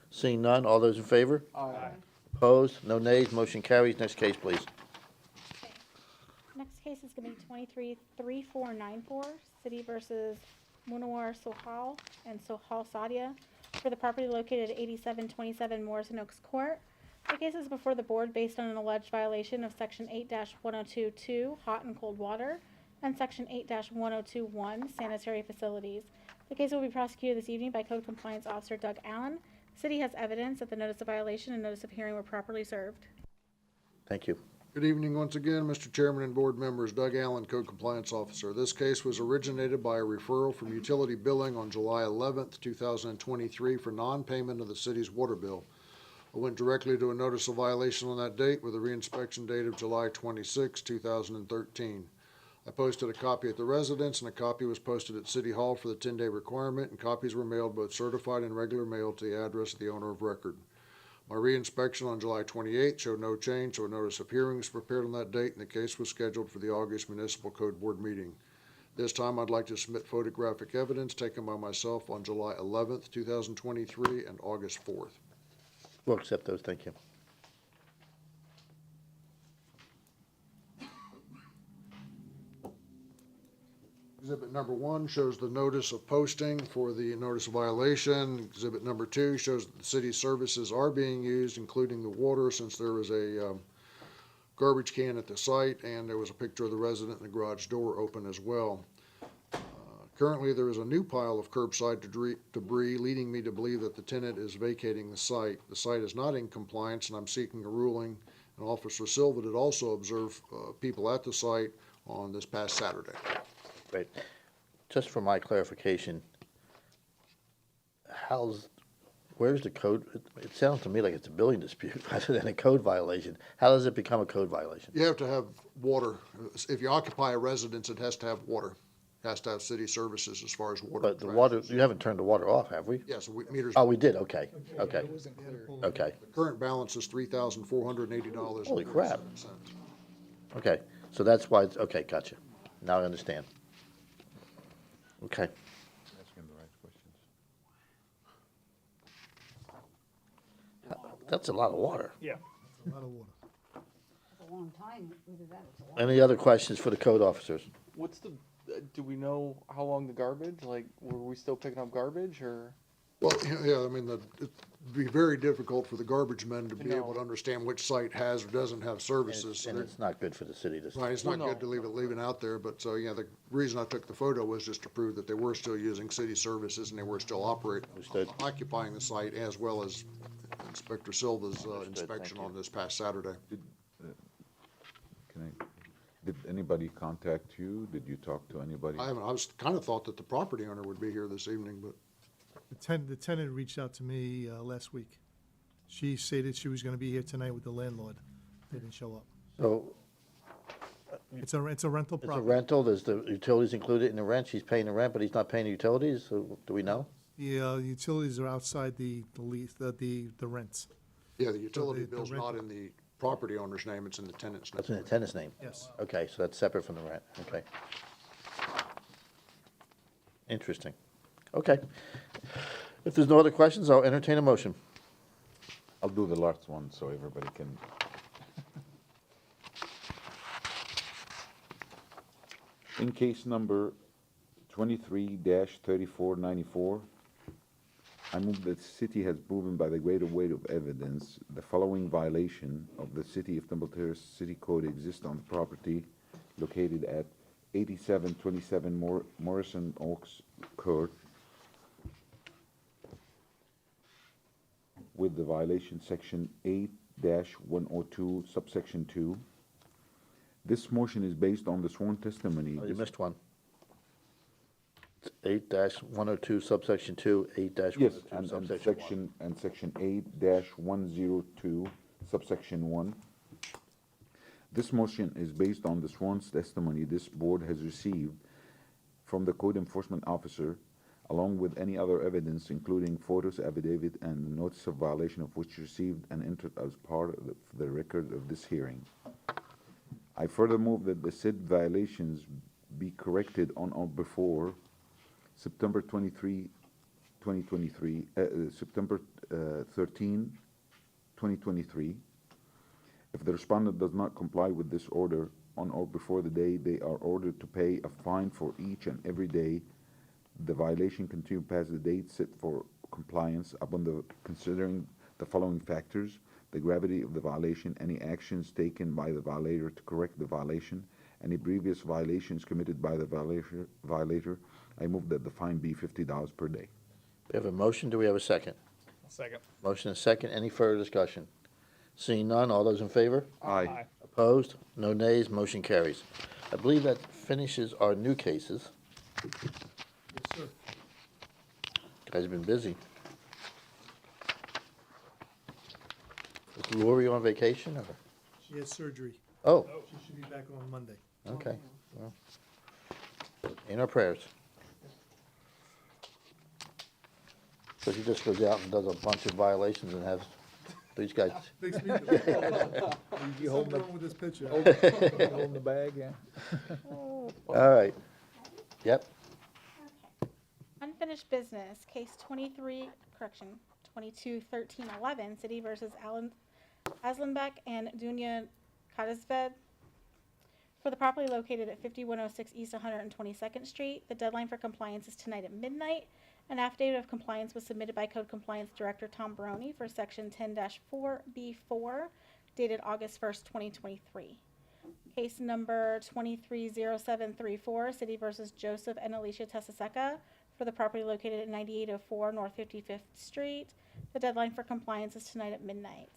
Seeing none, all those in favor? Aye. Opposed, no nays, motion carries. Next case, please. Next case is gonna be 23-3494, City versus Munawar Sohal and Sohal Sadia for the property located at 8727 Morrison Oaks Court. The case is before the board based on an alleged violation of Section 8-1022, hot and cold water, and Section 8-1021, sanitary facilities. The case will be prosecuted this evening by Code Compliance Officer Doug Allen. City has evidence that the notice of violation and notice of hearing were properly served. Thank you. Good evening once again, Mr. Chairman and board members. Doug Allen, Code Compliance Officer. This case was originated by a referral from utility billing on July 11th, 2023 for non-payment of the city's water bill. I went directly to a notice of violation on that date with a reinspection date of July 26, 2013. I posted a copy at the residence, and a copy was posted at City Hall for the 10-day requirement, and copies were mailed both certified and regular mail to the address of the owner of record. My reinspection on July 28 showed no change, so a notice of hearing was prepared on that date, and the case was scheduled for the August Municipal Code Board meeting. This time, I'd like to submit photographic evidence taken by myself on July 11th, 2023, and August 4th. We'll accept those, thank you. Exhibit number 1 shows the notice of posting for the notice of violation. Exhibit number 2 shows that the city's services are being used, including the water, since there was a garbage can at the site, and there was a picture of the resident and the garage door open as well. Currently, there is a new pile of curbside debris, leading me to believe that the tenant is vacating the site. The site is not in compliance, and I'm seeking a ruling. And Officer Silva did also observe people at the site on this past Saturday. Great. Just for my clarification, where's the code? It sounds to me like it's a billing dispute rather than a code violation. How does it become a code violation? You have to have water. If you occupy a residence, it has to have water. It has to have city services as far as water. But the water, you haven't turned the water off, have we? Yes, meters. Oh, we did, okay, okay. Okay, The current balance is $3,480. Holy crap. okay, so that's why, okay, gotcha. Now I understand. Okay. Asking the right questions. That's a lot of water. Yeah. A lot of water. It's a long time, either that, it's a long. Any other questions for the code officers? What's the, do we know how long the garbage, like, were we still picking up garbage, or? Well, yeah, I mean, it'd be very difficult for the garbage men to be No. able to understand which site has or doesn't have services. So And they're- it's not good for the city to. Right, it's Well, not good to leave it out there, but so, yeah, the reason I took the photo was just to prove that they were still using city services and they were still occupying the site, as well as Inspector Silva's inspection on this past Saturday. Did anybody contact you? Did you talk to anybody? I haven't, I was kind of thought that the property owner would be here this evening, but The tenant reached out to me last week. She stated she was gonna be here tonight with the landlord. They didn't show up. So It's a rental it's a property. rental, there's the utilities included in the rent, she's paying the rent, but he's not paying the utilities, so do we know? The utilities are outside the lease, the rents. yeah, the utility the bill's not in the property owner's name, it's in the tenant's name. That's in the tenant's name? Yes. Okay, so that's separate from the rent, okay. Interesting. Okay. If there's no other questions, I'll entertain a motion. I'll do the last one so everybody can. In case number 23-3494, I move that the city has proven by the greater weight of evidence the following violation of the City of Temple Terrace City Code exists on the property located at 8727 Morrison Oaks Court, with the violation section 8-102 subsection 2. This motion is based on the sworn testimony. Oh, you missed one. It's 8-102 subsection 2, 8-102 Yes, and subsection 1. section 8-102 subsection 1. This motion is based on the sworn testimony this board has received from the code enforcement officer, along with any other evidence, including photos, affidavit, and the notice of violation of which received and entered as part of the record of this hearing. I further move that the said violations be corrected on or before September 13, 2023. If the respondent does not comply with this order on or before the day, they are ordered to pay a fine for each and every day the violation continue past the date set for compliance upon the considering the following factors: the gravity of the violation, any actions taken by the violator to correct the violation, any previous violations committed by the violator. I move that the fine be $50 per day. We have a motion, do we have a second? Second. Motion and second, any further discussion? Seeing none, all those in favor? Aye. Opposed? No nays, motion carries. I believe that finishes our new cases. Yes, sir. Guys have been busy. Is Lori on vacation, or? She had surgery. Oh, She should be back on Monday. okay. Well, in our prayers. So she just goes out and does a bunch of violations and has these guys. Makes me. You holding Something wrong with this picture. Holding the bag, yeah. All right. Yep. Unfinished business, case 221311, City versus Aslenbeck and Dunya Kadesved for the property located at 5106 East 122nd Street. The deadline for compliance is tonight at midnight. An affidavit of compliance was submitted by Code Compliance Director Tom Baroni for Section 10-4B4, dated August 1st, 2023. Case number 230734, City versus Joseph and Alicia Tessaseca for the property located at 9804 North 55th Street. The deadline for compliance is tonight at midnight.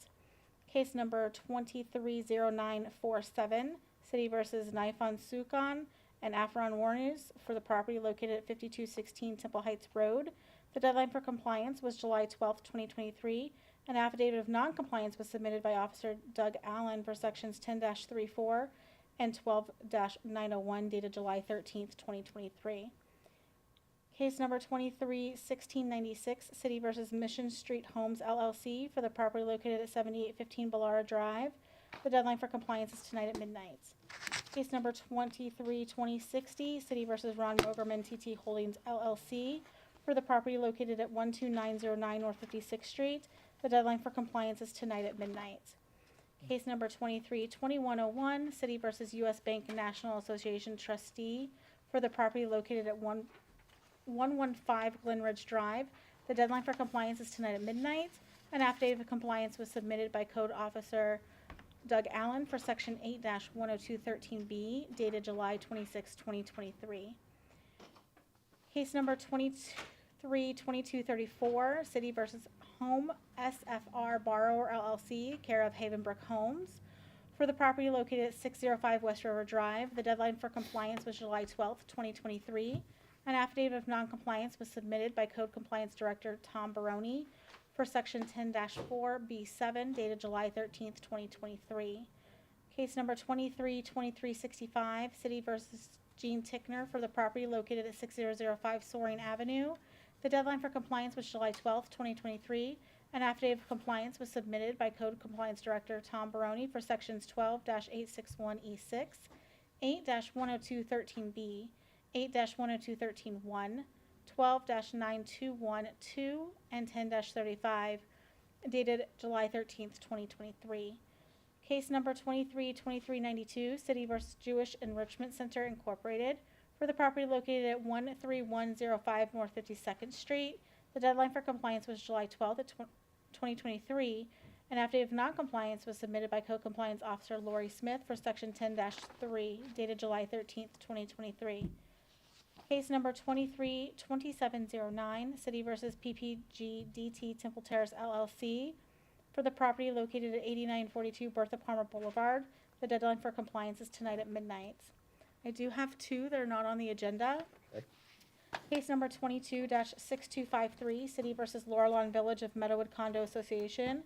Case number 230947, City versus Naifan Sukan and Afron Warners for the property located at 5216 Temple Heights Road. The deadline for compliance was July 12th, 2023. An affidavit of non-compliance was submitted by Officer Doug Allen for sections 10-34 and 12-901 dated July 13th, 2023. Case number 231696, City versus Mission Street Homes LLC for the property located at 7815 Ballara Drive. The deadline for compliance is tonight at midnight. Case number 232060, City versus Ron Mogerman TT Holdings LLC for the property located at 12909 North 56th Street. The deadline for compliance is tonight at midnight. Case number 23-2101, City versus U.S. Bank National Association trustee for the property located at 115 Glen Ridge Drive. The deadline for compliance is tonight at midnight. An affidavit of compliance was submitted by Code Officer Doug Allen for Section 8-10213B, dated July 26, 2023. Case number 23-2234, City versus Home SFR Borrower LLC, care of Havenbrook Homes, for the property located at 605 West River Drive. The deadline for compliance was July 12, 2023. An affidavit of noncompliance was submitted by Code Compliance Director Tom Baroni for Section 10-4B7, dated July 13, 2023. Case number 23-2365, City versus Gene Tickner, for the property located at 6005 Soaring Avenue. The deadline for compliance was July 12, 2023. An affidavit of compliance was submitted by Code Compliance Director Tom Baroni for Sections 12-861E6, 8-10213B, 8-10213-1, 12-9212, and 10-35, dated July 13, 2023. Case number 23-2392, City vs. Jewish Enrichment Center Incorporated, for the property located at 13105 North 52nd Street. The deadline for compliance was July 12, 2023. An affidavit of noncompliance was submitted by Co-Compliance Officer Lori Smith for Section 10-3, dated July 13, 2023. Case number 23-2709, City versus PPG DT Temple Terrace LLC, for the property located at 8942 Bertha Palmer Boulevard. The deadline for compliance is tonight at midnight. I do have two that are not on the agenda. Okay. Case number 22-6253, City versus Laurelon Village of Meadowood Condo Association,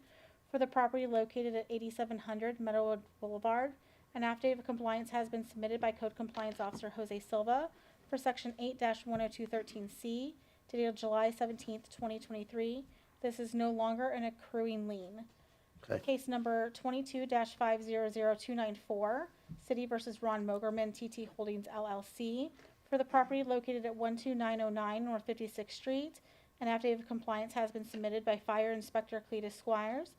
for the property located at 8700 Meadowood Boulevard. An affidavit of compliance has been submitted by Code Compliance Officer Jose Silva for Section 8-10213C, dated July 17, 2023. This is no longer an accruing lien. Okay. Case number 22-500294, City versus Ron Mogerman TT Holdings LLC, for the property located at 12909 North 56th Street. An affidavit of compliance has been submitted by Fire Inspector Cletus Squires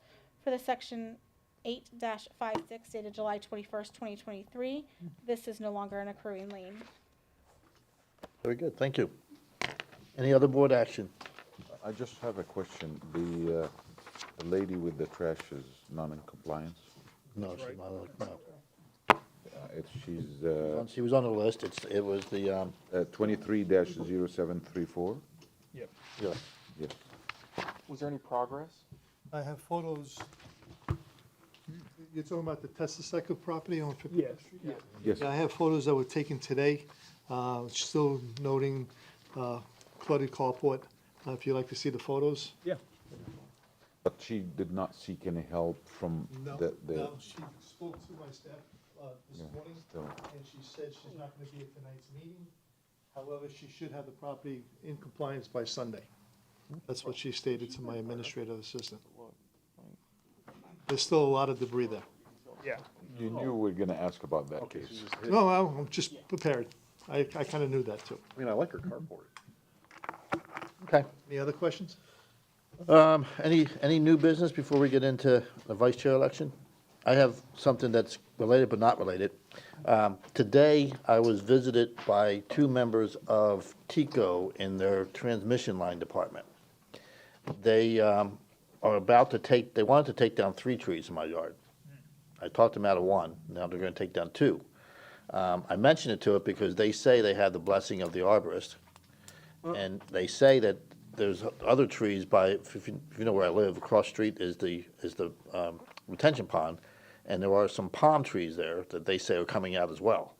for the Section 8-56, dated July 21st, 2023. This is no longer an accruing lien. Very good, thank you. Any other board action? I just have a question. The lady with the trash is not in compliance? No, she's not, no. She's She was on the list, it was the, 23-0734? Yep. yeah. Yes. Was there any progress? I have photos. You're talking about the Tessaseca property on 50th Yes, Street? yes. Yes. Yeah, I have photos that were taken today, still noting flooded carport. If you'd like to see the photos. Yeah. But she did not seek any help from No, the... no, she spoke to my staff this Yeah, morning, still. and she said she's not gonna be at tonight's meeting. However, she should have the property in compliance by Sunday. That's what she stated to my administrative assistant. There's still a lot of debris there. Yeah. You knew we were going to ask about that case. No, I'm just prepared. I kinda knew that too. I mean, I like her carport. Okay. Any other questions? Any new business before we get into the vice chair election? I have something that's related but not related. Today, I was visited by two members of TECO in their transmission line department. They are about to they wanted to take down 3 trees in my yard. I talked them out of 1, now they're gonna take down 2. I mentioned it to it because they say they have the blessing of the arborist. And they say that there's other trees if you know where I live, across the street is the retention pond, and there are some palm trees there that they say are coming out as well.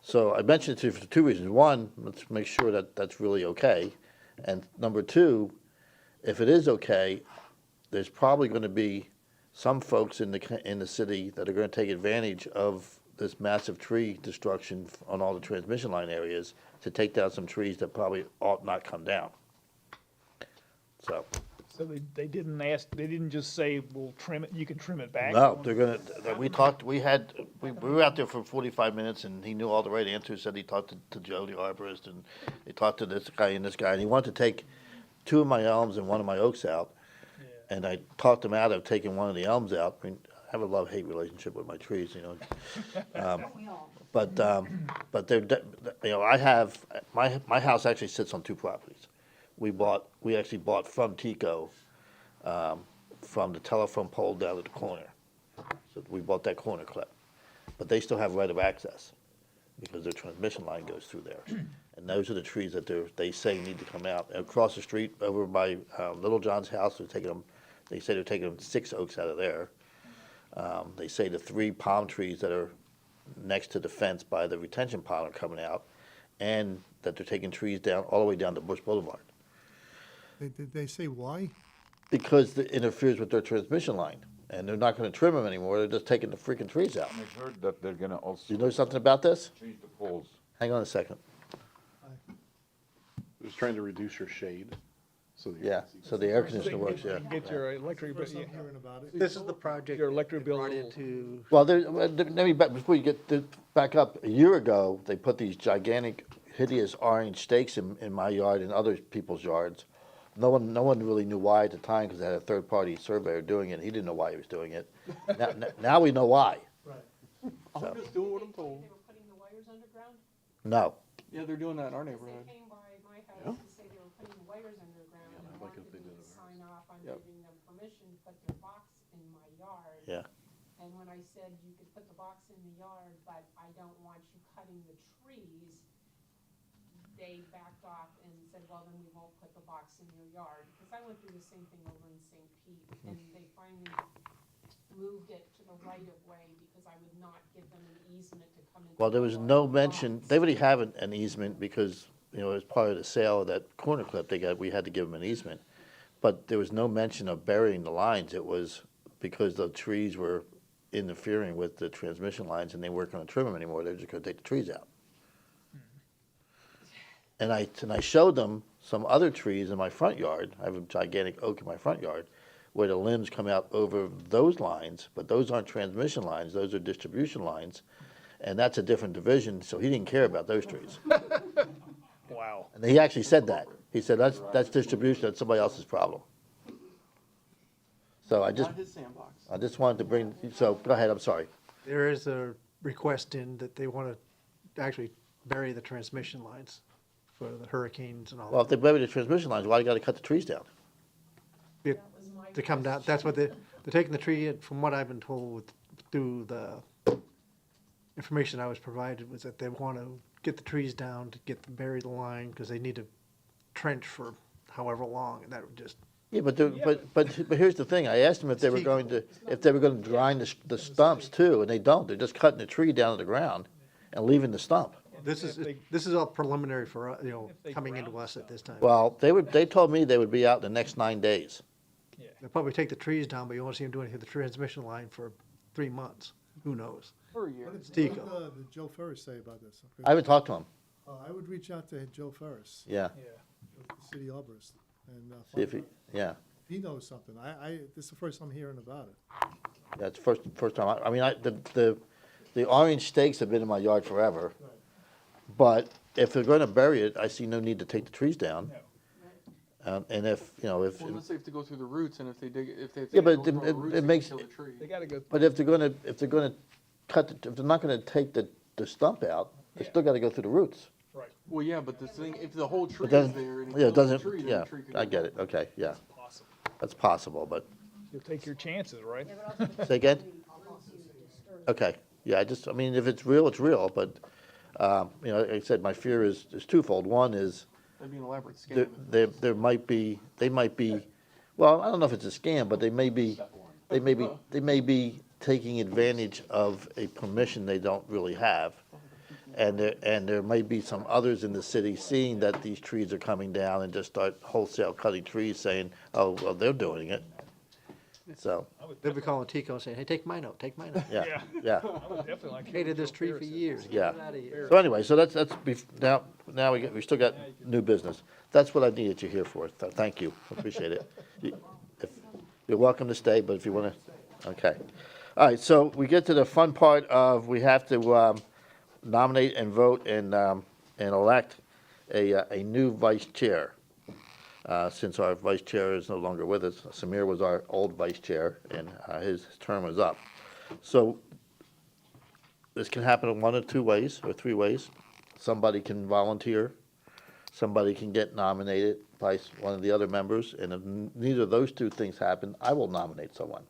So I mentioned it to you for 2 reasons. One, let's make sure that that's really okay. And number 2, if it is okay, there's probably going to be some folks in the city that are going to take advantage of this massive tree destruction on all the transmission line areas to take down some trees that probably ought not come down. So. So they didn't just say, we'll trim it, you can trim it back? No, they're gonna, we were out there for 45 minutes, and he knew all the right answers, said he talked to Joe, the arborist, and they talked to this guy, and he wanted to take 2 of my elms and 1 of my oaks out. And I talked them out of taking one of the elms out. I mean, I have a love-hate relationship with my trees, you know. But they're, you know, I have, my house actually sits on two properties. We actually bought from Tico, from the telephone pole down at the corner. So we bought that corner clip. But they still have right of access because their transmission line goes through there. And those are the trees that they say need to come out. And across the street over by Little John's house, they say they're taking 6 oaks out of there. They say the 3 palm trees that are next to the fence by the retention pond are coming out, and that they're taking trees down, all the way down to Bush Boulevard. Did they say why? Because it interferes with their transmission line, and they're not gonna trim them anymore, they're just taking the freaking trees out. I heard that they're gonna also. You know something about this? Change the poles. Hang on a second. Just trying to reduce your shade, so that. Yeah, so the air conditioner works, yeah. Get your electric, First I'm hearing about it. This is the project. your electric bill. brought into, Well, let me before you back up, a year ago, they put these gigantic, hideous orange stakes in my yard and other people's yards. No one really knew why at the time, because they had a third-party surveyor doing it, he didn't know why he was doing it. Now we know why. I'm just doing what I'm told. They were putting the wires underground? No, Yeah, they're doing that in our neighborhood. They came by my house to say they were putting the wires underground and wanted me to sign off on Yep. giving them permission to put their box in my yard. yeah. And when I said you could put the box in the yard, but I don't want you cutting the trees, they backed off and said, well, then we won't put the box in your yard. Because I went through the same thing over in St. Pete, and they finally moved it to the right of way because I would not give them an easement to come into. Well, there was the no box. mention, they already have an easement because, you know, as part of the sale of that corner clip we had to give them an easement. But there was no mention of burying the lines. It was because the trees were interfering with the transmission lines and they weren't gonna trim them anymore. They were just gonna take the trees out. And I showed them some other trees in my front yard. I have a gigantic oak in my front yard where the limbs come out over those lines, but those aren't transmission lines, those are distribution lines. And that's a different division, so he didn't care about those trees. Wow. And he actually said that. He said, that's distribution, that's somebody else's problem. So I Not his sandbox. just wanted to bring, so, go ahead, I'm sorry. there is a request in that they want to actually bury the transmission lines for the hurricanes and all Well, if they bury the transmission lines, why you gotta cut the trees down? that. To come down, that's what they're taking the tree, from what I've been told through the information I was provided, was that they want to get the trees down to bury the line, because they need to trench for however long, and that would just, Yeah, but here's the thing, I asked them if they were going to grind the stumps too, and they don't, they're just cutting the tree down to the ground and leaving the stump. this is all preliminary for, coming into us at this time. Well, they told me they would be out in the next 9 days. They'll probably take the trees down, but you won't see them do anything with the transmission line for 3 months, who knows? For a year. What Tico. did Joe Ferris say about this? I haven't talked to them, I would reach out to Joe Ferris, yeah, the city arborist, and see if find he, out yeah. if he knows something. This is the first I'm hearing about it. That's first time, I mean, the orange stakes have been in my yard forever. But if they're gonna bury it, I see no need to take the trees down. And if, Well, unless they have to go through the roots, and if they dig, if they. Yeah, but go through all the it roots, they can makes- kill the tree. They gotta go. but if they're gonna cut, if they're not gonna take the stump out, they still gotta go through the roots. Right. Well, yeah, but the thing, if the whole tree But is then, there and it yeah, it kills the doesn't, tree, then yeah, the tree could I go get down. it, okay, yeah, Possible. that's possible, but, You'll take your chances, right? say again? Okay, yeah, I mean, if it's real, but, like I said, my fear is twofold. One is, That'd be an elaborate scam. they might be, well, I don't know if it's a scam, but they may be taking advantage of a permission they don't really have. And there may be some others in the city seeing that these trees are coming down and just start wholesale cutting trees, saying, oh, well, they're doing it. So, They'll be calling Tico and saying, hey, take mine out, take mine out. yeah. I would definitely like. to hear Hated what this Joe tree for Ferris years. says. Get Yeah. it out of here. So anyway, so now we still got new business. That's what I needed you here for. Thank you. Appreciate it. You're welcome to stay, but if you want to, okay. All right, so we get to the fun part of, we have to nominate and vote and elect a new vice chair. since our vice chair is no longer with us. Samir was our old vice chair, and his term is up. So this can happen in one of two ways, or three ways. Somebody can volunteer, somebody can get nominated by one of the other members, and if neither of those two things happen, I will nominate someone.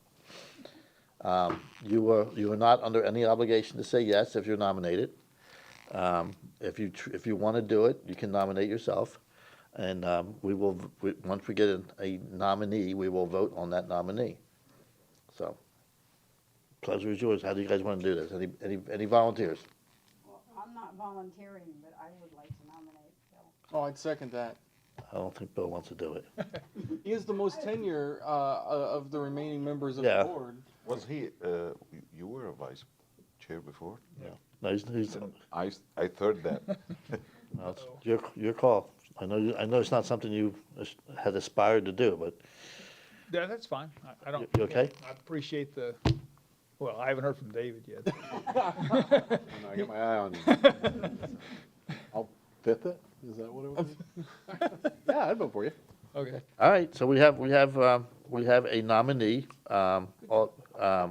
You are not under any obligation to say yes if you're nominated. If you want to do it, you can nominate yourself, and once we get a nominee, we will vote on that nominee. So, pleasure is yours. How do you guys want to do this? Any volunteers? Well, I'm not volunteering, but I would like to nominate Bill. Oh, I'd second that. I don't think Bill wants to do it. He has the most tenure of the remaining members of Yeah. the board. Was he, you were a vice chair before? Yeah. No, he's I thought that. no, it's your call. I know it's not something you had aspired to do, but Yeah, that's fine. I don't. You okay? I appreciate well, I haven't heard from David yet. I got my eye on you. I'll fifth it? Is that what it would be? Yeah, I'd vote for you. Okay. all right. So we have a nominee.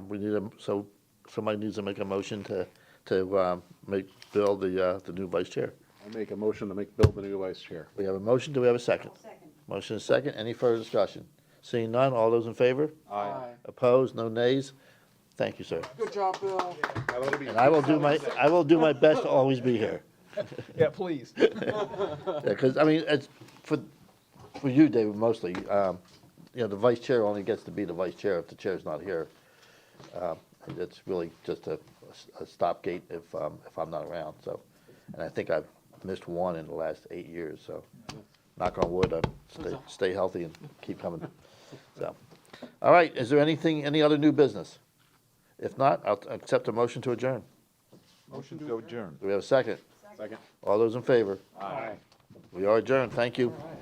We need so somebody needs to make a motion to make Bill the new vice chair. I make a motion to make Bill the new vice chair. We have a motion. Do we have a second? Second. Motion is second. Any further discussion? Seeing none, all those in favor? Aye. Opposed? No nays? Thank you, sir. Good job, Bill. And I will do my best to always be here. Yeah, please. Because, I mean, it's for you, David, mostly, the vice chair only gets to be the vice chair if the chair's not here. It's really just a stopgate if I'm not around, so. And I think I've missed one in the last 8 years, so knock on wood, stay healthy and keep coming. So, all right, is there any other new business? If not, I'll accept a motion to adjourn. Motion to adjourn. Do we have a second? Second. All those in favor? Aye. We are adjourned, thank you. All right.